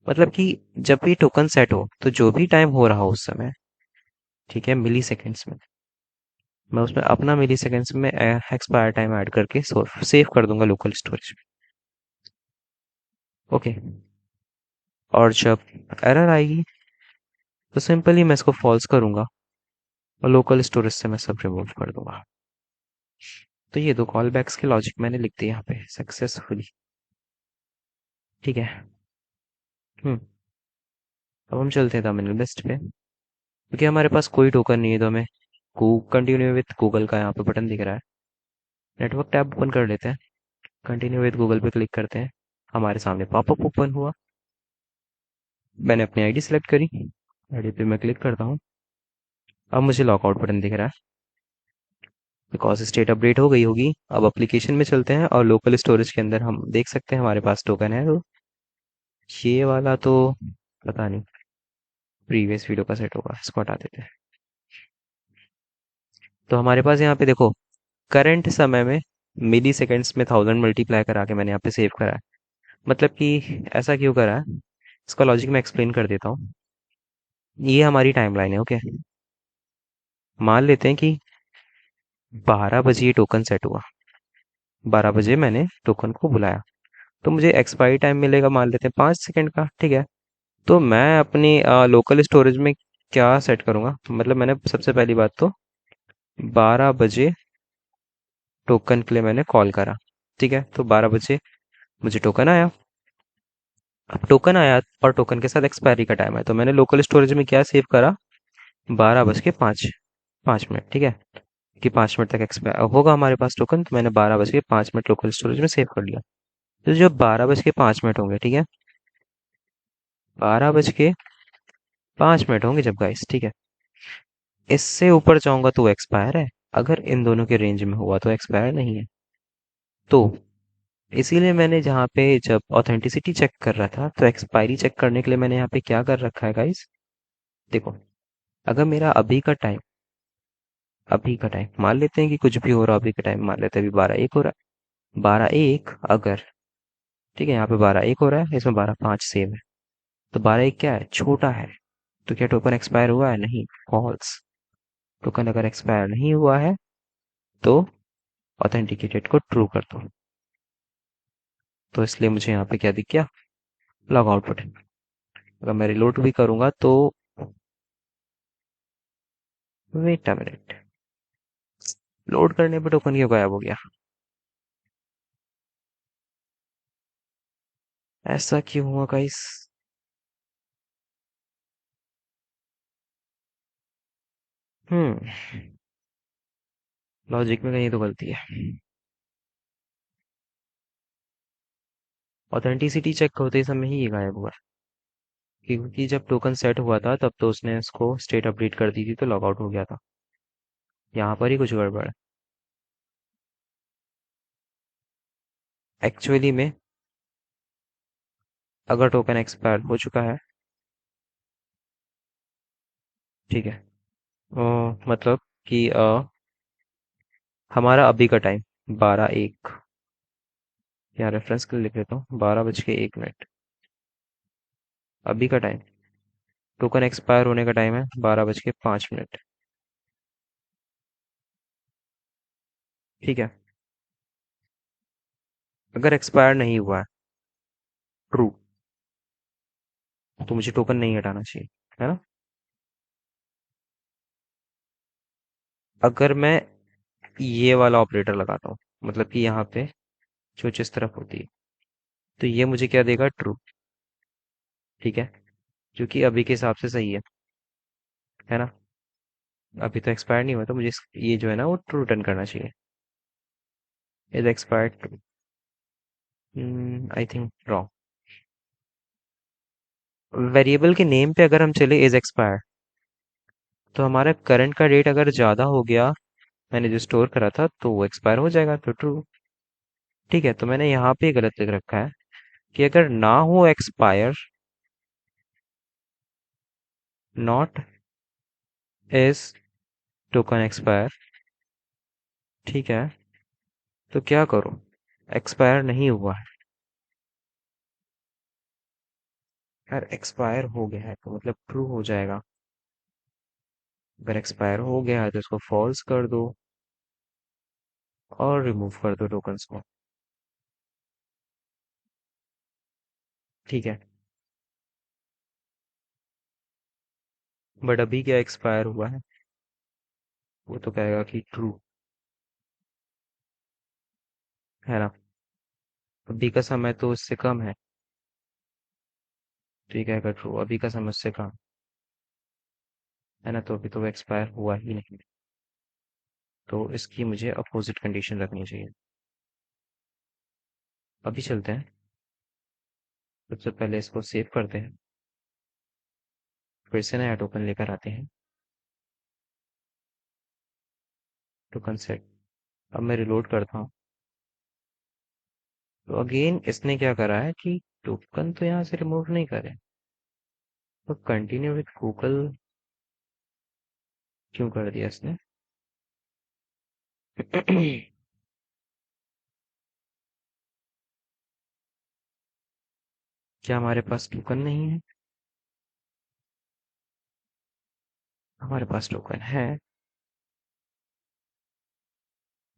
मतलब कि जब भी टोकन सेट हो तो जो भी टाइम हो रहा हो उस समय, ठीक है, मिली सेकेंड्स में, मैं उसमें अपना मिली सेकेंड्स में एक्सपायर टाइम ऐड करके सेव कर दूंगा लोकल स्टोरेज में, ओके। और जब एरर आएगी तो सिंपली मैं इसको फॉल्स करूंगा और लोकल स्टोरेज से मैं सब रिमूव कर दूंगा। तो ये दो कॉल बैक्स के लॉजिक मैंने लिख दिए यहाँ पे सक्सेसफुली, ठीक है। हम्म, अब हम चलते हैं टर्मिनल लिस्ट पे, क्योंकि हमारे पास कोई टोकन नहीं है तो हमें कंटिन्यू विथ गूगल का यहाँ पे बटन दिख रहा है, नेटवर्क टैब ओपन कर लेते हैं, कंटिन्यू विथ गूगल पे क्लिक करते हैं, हमारे सामने पॉपअप ओपन हुआ, मैंने अपनी आईडी सेलेक्ट करी, आईडी पे मैं क्लिक करता हूँ, अब मुझे लॉगआउट बटन दिख रहा है बिकॉज स्टेट अपडेट हो गई होगी। अब एप्लीकेशन में चलते हैं और लोकल स्टोरेज के अंदर हम देख सकते हैं हमारे पास टोकन है, तो ये वाला तो पता नहीं, प्रीवियस वीडियो का सेट होगा, इसको हटा देते हैं। तो हमारे पास यहाँ पे देखो, करंट समय में मिली सेकेंड्स में 1000 मल्टीप्लाई करा के मैंने यहाँ पे सेव करा है, मतलब कि ऐसा क्यों करा है, इसका लॉजिक मैं एक्सप्लेन कर देता हूँ। ये हमारी टाइमलाइन है, ओके। मान लेते हैं कि 12 बजे ये टोकन सेट हुआ, 12 बजे मैंने टोकन को बुलाया, तो मुझे एक्सपायरी टाइम मिलेगा मान लेते हैं 5 सेकंड का, ठीक है। तो मैं अपनी लोकल स्टोरेज में क्या सेट करूंगा, मतलब मैंने सबसे पहली बात तो 12 बजे टोकन के लिए मैंने कॉल करा, ठीक है। तो 12 बजे मुझे टोकन आया, अब टोकन आया और टोकन के साथ एक्सपायरी का टाइम है, तो मैंने लोकल स्टोरेज में क्या सेव करा, 12 बज के 5 मिनट, ठीक है, कि 5 मिनट तक एक्सपायर होगा हमारे पास टोकन, तो मैंने 12 बज के 5 मिनट लोकल स्टोरेज में सेव कर लिया। तो जब 12 बज के 5 मिनट होंगे, ठीक है, 12 बज के 5 मिनट होंगे जब गाइस, ठीक है, इससे ऊपर जाऊंगा तो एक्सपायर है, अगर इन दोनों के रेंज में हुआ तो एक्सपायर नहीं है। तो इसीलिए मैंने जहाँ पे जब ऑथेंटिसिटी चेक कर रहा था तो एक्सपायरी चेक करने के लिए मैंने यहाँ पे क्या कर रखा है गाइस, देखो, अगर मेरा अभी का टाइम मान लेते हैं कि कुछ भी हो रहा है, अभी का टाइम मान लेते हैं अभी 12:01 हो रहा है, 12:01 अगर, ठीक है, यहाँ पे 12:01 हो रहा है, इसमें 12:05 सेव है, तो 12:01 क्या है, छोटा है, तो क्या टोकन एक्सपायर हुआ है, नहीं, फॉल्स। टोकन अगर एक्सपायर नहीं हुआ है तो ऑथेंटिकेटेड को ट्रू कर दो, तो इसलिए मुझे यहाँ पे क्या दिख गया, लॉग आउट बटन। अगर मैं रिलोड भी करूंगा तो, वेट अ मिनट, लोड करने पे टोकन क्यों गायब हो गया, ऐसा क्यों हुआ गाइस? हम्म, लॉजिक में कहीं तो गलती है, ऑथेंटिसिटी चेक होते समय ही ये गायब हुआ है। क्योंकि जब टोकन सेट हुआ था तब तो उसने इसको स्टेट अपडेट कर दी थी तो लॉग आउट हो गया था। यहाँ पर ही कुछ गड़बड़ है एक्चुअली में। अगर टोकन एक्सपायर हो चुका है, ठीक है, मतलब कि हमारा अभी का टाइम 12:01, यहाँ रेफरेंस के लिए लिख लेता हूँ, 12:01। अभी का टाइम, टोकन एक्सपायर होने का टाइम है 12:05। ठीक है। अगर एक्सपायर नहीं हुआ है, ट्रू, तो मुझे टोकन नहीं हटाना चाहिए, है ना। अगर मैं ये वाला ऑपरेटर लगाता हूँ, मतलब कि यहाँ पे जो जिस तरफ होती है, तो ये मुझे क्या देगा, ट्रू। ठीक है, जो कि अभी के हिसाब से सही है ना। अभी तो एक्सपायर नहीं हुआ तो मुझे ये जो है ना वो ट्रू रिटर्न करना चाहिए। Is expired true, I think wrong. Variable के नेम पे अगर हम चले इज एक्सपायर्ड, तो हमारा करंट का डेट अगर ज़्यादा हो गया, मैंने जो स्टोर करा था, तो वो एक्सपायर हो जाएगा, तो ट्रू। ठीक है, तो मैंने यहाँ पे गलत लिख रखा है कि अगर ना हो expire, not is token expire, ठीक है, तो क्या करो, एक्सपायर नहीं हुआ है। अगर एक्सपायर हो गया है तो मतलब ट्रू हो जाएगा। अगर एक्सपायर हो गया है तो इसको फॉल्स कर दो और रिमूव कर दो टोकन्स को। ठीक है, बट अभी क्या एक्सपायर हुआ है, वो तो कहेगा कि ट्रू, है ना। अभी का समय तो इससे कम है, तो ये कहेगा ट्रू। अभी का समय उससे कम है ना, तो अभी तो एक्सपायर हुआ ही नहीं, तो इसकी मुझे अपोजिट कंडीशन रखनी चाहिए। अभी चलते हैं, सबसे पहले इसको सेव करते हैं, फिर से नया टोकन लेकर आते हैं, टोकन सेट। अब मैं रिलोड करता हूँ, तो अगेन इसने क्या करा है कि टोकन तो यहाँ से रिमूव नहीं करे, तो कंटिन्यू विद गूगल क्यों कर दिया इसने। क्या हमारे पास टोकन नहीं है, हमारे पास टोकन है,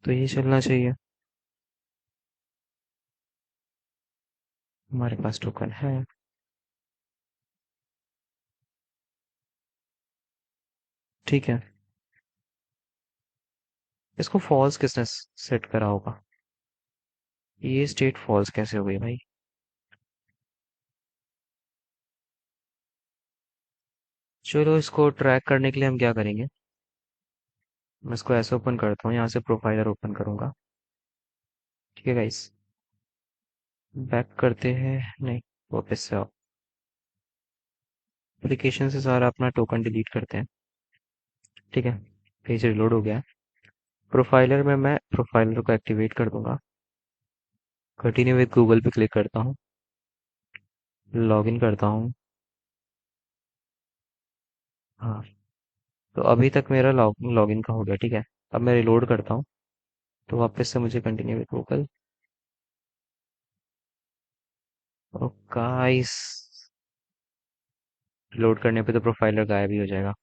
तो ये चलना चाहिए। हमारे पास टोकन है, ठीक है। इसको फॉल्स किसने सेट करा होगा, ये स्टेट फॉल्स कैसे हो गई भाई। चलो, इसको ट्रैक करने के लिए हम क्या करेंगे, मैं इसको ऐसे ओपन करता हूँ, यहाँ से प्रोफाइलर ओपन करूंगा। ठीक है गाइस, बैक करते हैं, नहीं, वापस से आओ, एप्लीकेशन से सारा अपना टोकन डिलीट करते हैं। ठीक है, पेज रिलोड हो गया है। प्रोफाइलर में मैं प्रोफाइलर को एक्टिवेट कर दूंगा, कंटिन्यू विद गूगल पे क्लिक करता हूँ, लॉगिन करता हूँ। हाँ, तो अभी तक मेरा लॉगिन का हो गया, ठीक है। अब मैं रिलोड करता हूँ, तो वापस से मुझे कंटिन्यू विद गूगल। और गाइस, रिलोड करने पे तो प्रोफाइलर गायब ही हो जाएगा,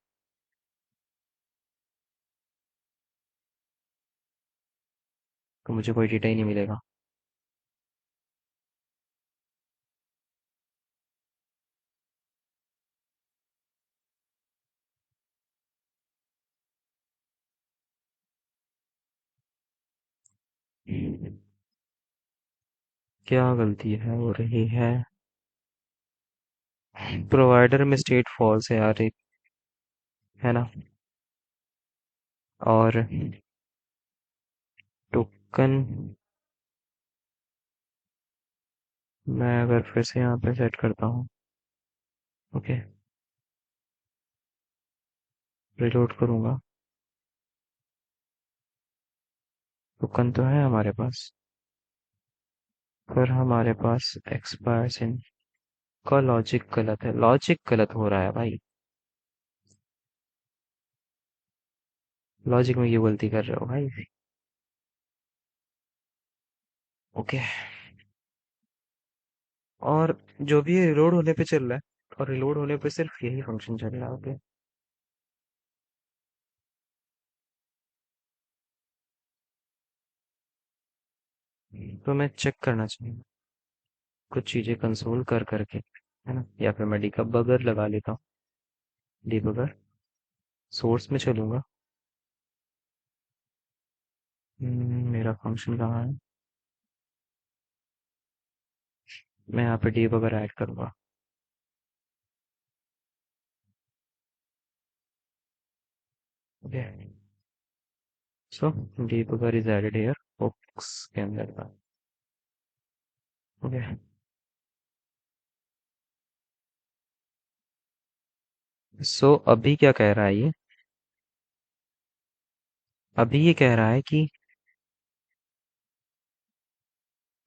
तो मुझे कोई डेटा ही नहीं मिलेगा। क्या गलती है हो रही है, प्रोवाइडर में स्टेट फॉल्स है यार एक, है ना। और टोकन, मैं अगर फिर से यहाँ पे सेट करता हूँ, ओके, रिलोड करूंगा। टोकन तो है हमारे पास, पर हमारे पास एक्सपायर्स इन का लॉजिक गलत है, लॉजिक गलत हो रहा है भाई। लॉजिक में ये गलती कर रहे हो भाई। ओके, और जो भी ये रिलोड होने पे चल रहा है, और रिलोड होने पे सिर्फ यही फंक्शन चल रहा है। ओके, तो मैं चेक करना चाहूंगा कुछ चीजें कंसोल कर करके, है ना, या फिर मैं डिबगर लगा लेता हूँ। डिबगर, सोर्स में चलूंगा। मेरा फंक्शन कहाँ है? मैं यहाँ पे डिबगर ऐड करूंगा। Okay, so debugger is added here hooks के अंदर का। ओके, सो अभी क्या कह रहा है ये? अभी ये कह रहा है कि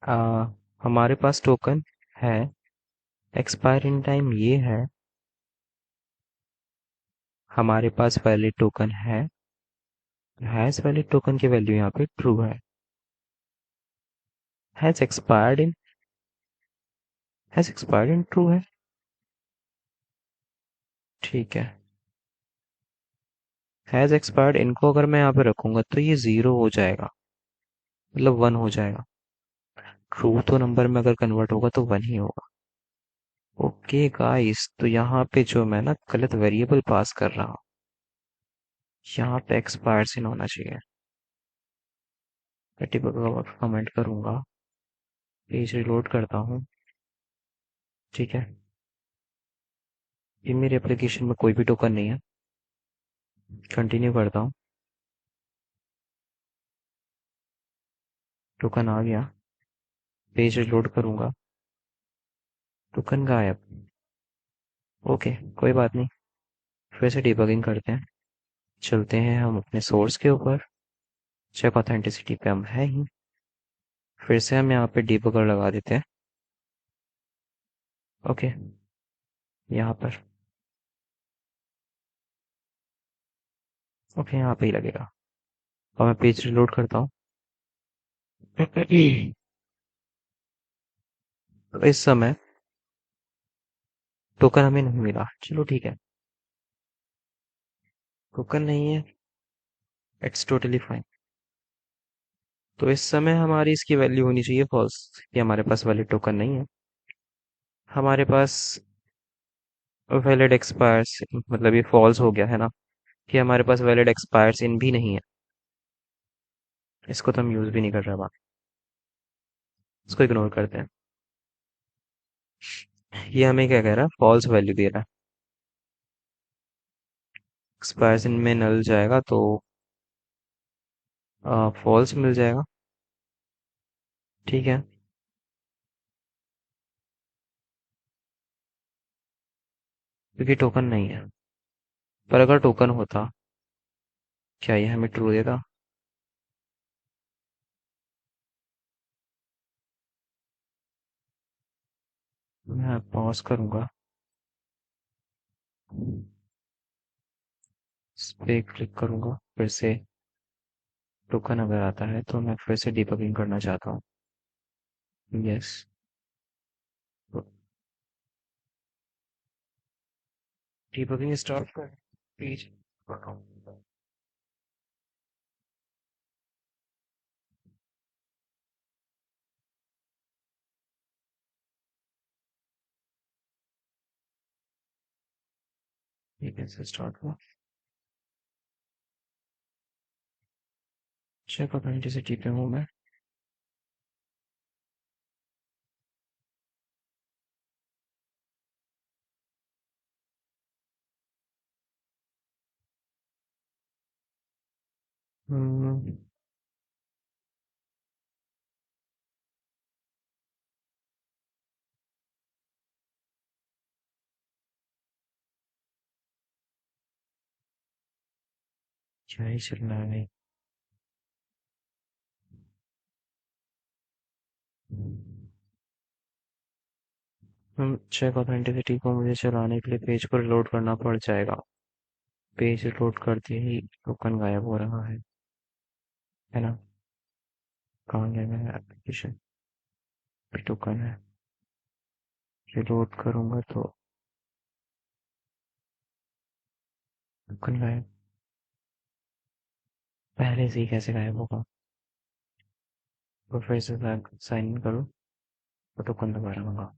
आ, हमारे पास टोकन है, एक्सपायर इन टाइम ये है, हमारे पास valid token has valid token की वैल्यू यहाँ पे ट्रू है। Has expired in, has expired in true है। ठीक है, हैज एक्सपायर्ड इनको अगर मैं यहाँ पे रखूंगा तो ये जीरो हो जाएगा, मतलब वन हो जाएगा। ट्रू तो नंबर में अगर कन्वर्ट होगा तो वन ही होगा। ओके गाइस, तो यहाँ पे जो मैं ना गलत वेरिएबल पास कर रहा हूँ, यहाँ पे एक्सपायर सिन होना चाहिए। मैं डिबगर कमेंट करूंगा, पेज रिलोड करता हूँ। ठीक है, ये मेरे एप्लीकेशन में कोई भी टोकन नहीं है। कंटिन्यू करता हूँ, टोकन आ गया। पेज रिलोड करूंगा, टोकन गायब। ओके, कोई बात नहीं, फिर से डिबगिंग करते हैं। चलते हैं हम अपने सोर्स के ऊपर, चेक ऑथेंटिसिटी पे हम है ही। फिर से हम यहाँ पे डिबगर लगा देते हैं। ओके, यहाँ पर, ओके, यहाँ पे ही लगेगा। और मैं पेज रिलोड करता हूँ। तो इस समय टोकन हमें नहीं मिला, चलो ठीक है, टोकन नहीं है, इट्स टोटली फाइन। तो इस समय हमारी इसकी वैल्यू होनी चाहिए फॉल्स, कि हमारे पास वैलिड टोकन नहीं है। हमारे पास वैलिड एक्सपायर्स, मतलब ये फॉल्स हो गया है ना, कि हमारे पास वैलिड एक्सपायर्स इन भी नहीं है। इसको तो हम यूज भी नहीं कर रहे बात, इसको इग्नोर करते हैं। ये हमें क्या कह रहा है, फॉल्स वैल्यू दे रहा है। एक्सपायर्स इन में नल जाएगा तो फॉल्स मिल जाएगा। ठीक है, क्योंकि टोकन नहीं है। पर अगर टोकन होता, क्या ये हमें ट्रू देता? मैं पॉज करूंगा, इस पे क्लिक करूंगा, फिर से टोकन अगर आता है तो मैं फिर से डिबगिंग करना चाहता हूँ। यस, डिबगिंग स्टार्ट कर, पेज। ठीक है, से स्टार्ट हुआ। चेक ऑथेंटिसिटी पे हूँ मैं। हम्म, क्या ही चल रहा है। चेक ऑथेंटिसिटी को मुझे चलाने के लिए पेज को रिलोड करना पड़ जाएगा। पेज रिलोड करते ही टोकन गायब हो रहा है ना? कहाँ गया मेरा एप्लीकेशन? भी टोकन है। रिलोड करूंगा तो टोकन गायब। पहले से ही कैसे गायब होगा? तो फिर से साइन इन करो तो टोकन दोबारा मंगाओ।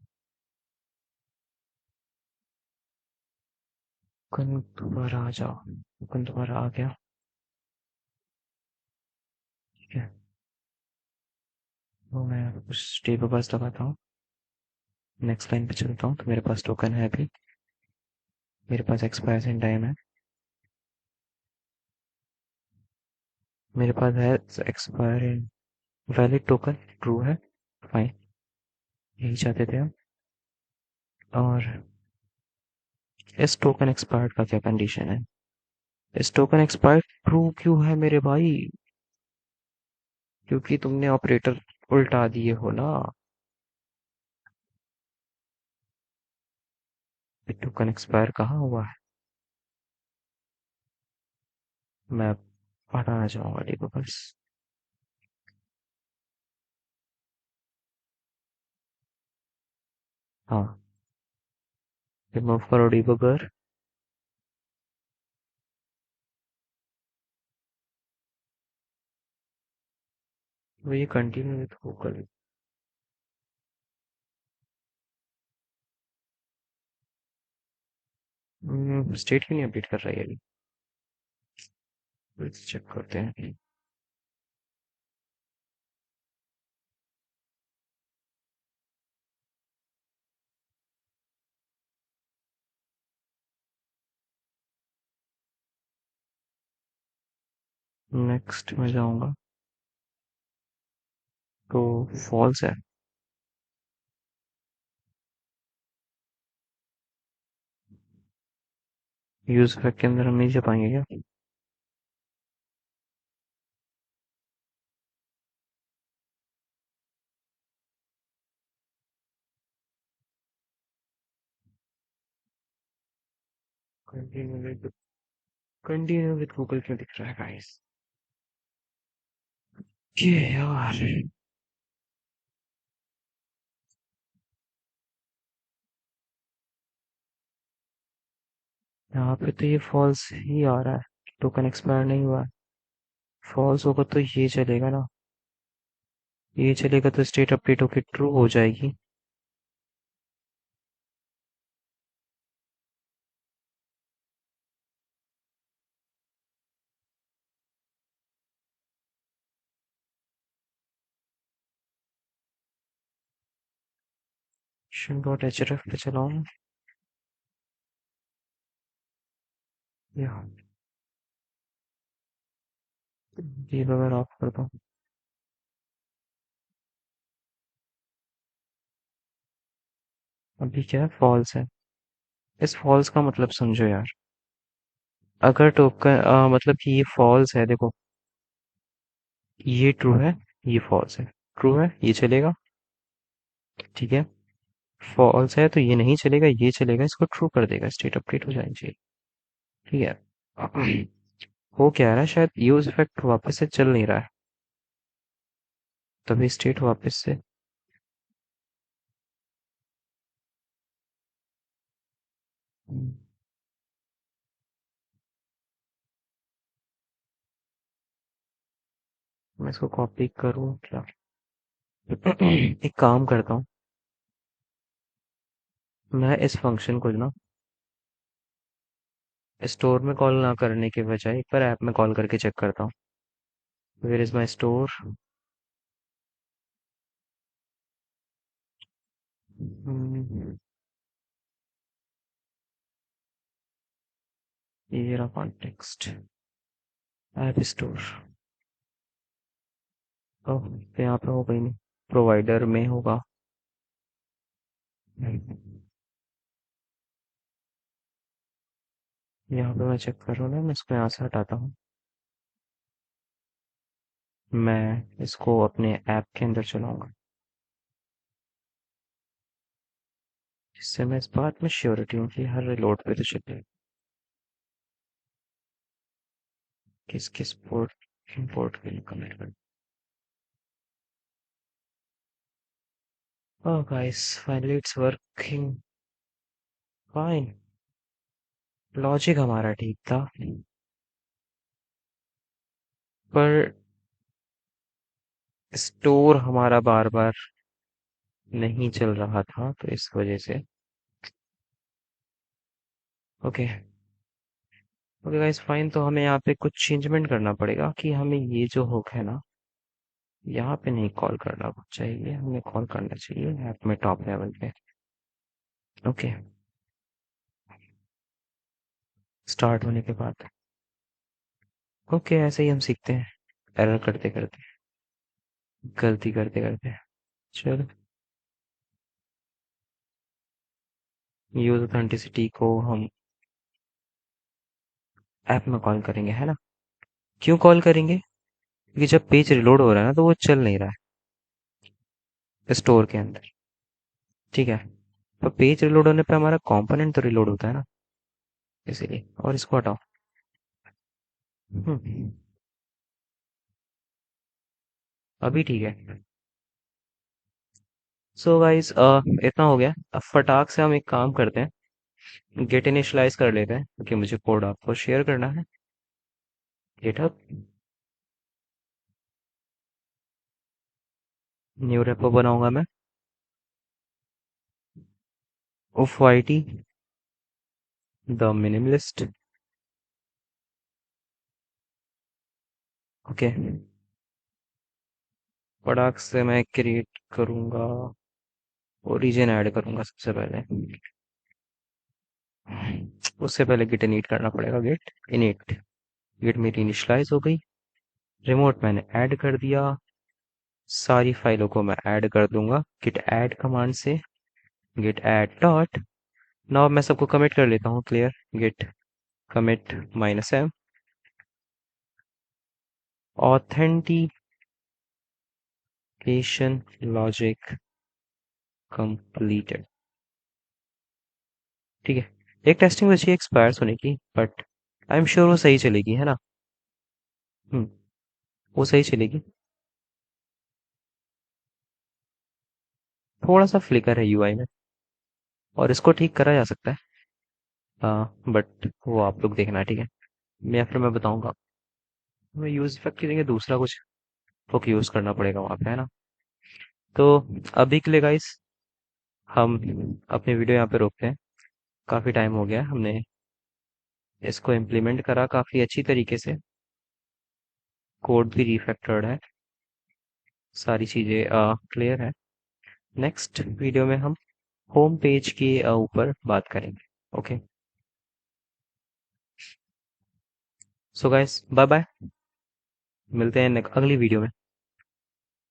टोकन दोबारा आ जाओ। टोकन दोबारा आ गया। ठीक है, तो मैं उस स्टे पे बस लगाता हूँ। नेक्स्ट लाइन पे चलता हूँ तो मेरे पास टोकन है अभी। मेरे पास एक्सपायर इन टाइम है। मेरे पास है एक्सपायर इन वैलिड टोकन। ट्रू है। फाइन। यही चाहते थे हम। और इस टोकन एक्सपायर्ड का क्या कंडीशन है? इस टोकन एक्सपायर्ड ट्रू क्यों है मेरे भाई? क्योंकि तुमने ऑपरेटर उल्टा दिए हो ना। ये टोकन एक्सपायर कहाँ हुआ है? मैं हटाना चाहूंगा डिबगर्स। हाँ, रिमूव करो डिबगर। वो ये कंटिन्यू विथ गूगल। स्टेट क्यों नहीं अपडेट कर रहा है ये? चेक करते हैं। नेक्स्ट में जाऊंगा तो फॉल्स है। यूज इफेक्ट के अंदर हम नहीं जा पाएंगे क्या? कंटिन्यू विद गूगल क्यों दिख रहा है गाइस? ये यार, यहाँ पे तो ये फॉल्स ही आ रहा है। टोकन एक्सपायर नहीं हुआ है। फॉल्स होगा तो ये चलेगा ना। ये चलेगा तो स्टेट अपडेट होके ट्रू हो जाएगी। डॉट एच एफ पे चलाऊं या ये अगर ऑफ कर दूं? अभी क्या है? फॉल्स है। इस फॉल्स का मतलब समझो यार। अगर टोकन मतलब कि ये फॉल्स है, देखो। ये ट्रू है, ये फॉल्स है। ट्रू है, ये चलेगा। ठीक है। फॉल्स है तो ये नहीं चलेगा, ये चलेगा। इसको ट्रू कर देगा, स्टेट अपडेट हो जानी चाहिए। ठीक है। हो क्या रहा है, शायद यूज इफेक्ट वापस से चल नहीं रहा है, तभी स्टेट वापस से। मैं इसको कॉपी करूँ क्या? एक काम करता हूँ। मैं इस फंक्शन को ना स्टोर में कॉल ना करने के बजाय एक बार ऐप में कॉल करके चेक करता हूँ। Where is my store? ये रहा कॉन्टेक्स्ट। App store. ओह, तो यहाँ पे होगा ही नहीं। प्रोवाइडर में होगा। यहाँ पे मैं चेक कर रहा हूँ ना, मैं इसको यहाँ से हटाता हूँ। मैं इसको अपने ऐप के अंदर चलाऊंगा, जिससे मैं इस बात में श्योरिटी हूँ कि हर रिलोड पे तो चले। किस किस पोर्ट इंपोर्ट के लिए कमेंट कर। ओह guys, finally it's working fine. Logic हमारा ठीक था, पर स्टोर हमारा बार बार नहीं चल रहा था, तो इस वजह से। ओके ओके गाइस फाइन, तो हमें यहाँ पे कुछ चेंजमेंट करना पड़ेगा कि हमें ये जो हुक है ना, यहाँ पे नहीं कॉल करना चाहिए, हमें कॉल करना चाहिए ऐप में टॉप लेवल पे। ओके, स्टार्ट होने के बाद। ओके, ऐसे ही हम सीखते हैं, एरर करते करते, गलती करते करते। चलो, यूज ऑथेंटिसिटी को हम ऐप में कॉल करेंगे, है ना? क्यों कॉल करेंगे? क्योंकि जब पेज रिलोड हो रहा है ना, तो वो चल नहीं रहा है स्टोर के अंदर। ठीक है, तो पेज रिलोड होने पे हमारा कंपोनेंट तो रिलोड होता है ना, इसीलिए। और इसको हटाओ। हम्म, अभी ठीक है। सो गाइस, इतना हो गया। अब फटाक से हम एक काम करते हैं, गेट इनिशियलाइज कर लेते हैं, क्योंकि मुझे कोड आपको शेयर करना है। गिटहब, न्यू रेपो बनाऊंगा मैं। उफ वाइटी द मिनिमलिस्ट। ओके, फटाक से मैं क्रिएट करूंगा, ओरिजिन ऐड करूंगा सबसे पहले। उससे पहले गिट इनिट करना पड़ेगा, गिट इनिट। गिट मेरी इनिशियलाइज हो गई, रिमोट मैंने ऐड कर दिया, सारी फाइलों को मैं ऐड कर दूंगा गिट ऐड कमांड से। गिट ऐड डॉट, नाउ मैं सबको कमिट कर लेता हूँ, clear. Git commit -m, authentication logic completed. ठीक है, एक टेस्टिंग बची है एक्सपायर्स होने की, बट आई एम श्योर वो सही चलेगी, है ना? हम्म, वो सही चलेगी। थोड़ा सा फ्लिकर है यूआई में, और इसको ठीक करा जा सकता है। हाँ, बट वो आप लोग देखना, ठीक है? या फिर मैं बताऊंगा, मैं यूज इफेक्ट की जगह दूसरा कुछ हुक यूज करना पड़ेगा वहां पे, है ना? तो अभी के लिए गाइस, हम अपनी वीडियो यहाँ पे रोकते हैं। काफी टाइम हो गया, हमने इसको इम्प्लीमेंट करा काफी अच्छी तरीके से, कोड भी रिफैक्टर्ड है, सारी चीजें क्लियर है। नेक्स्ट वीडियो में हम होम पेज के ऊपर बात करेंगे। Okay, so guys, bye bye, मिलते हैं अगली वीडियो में।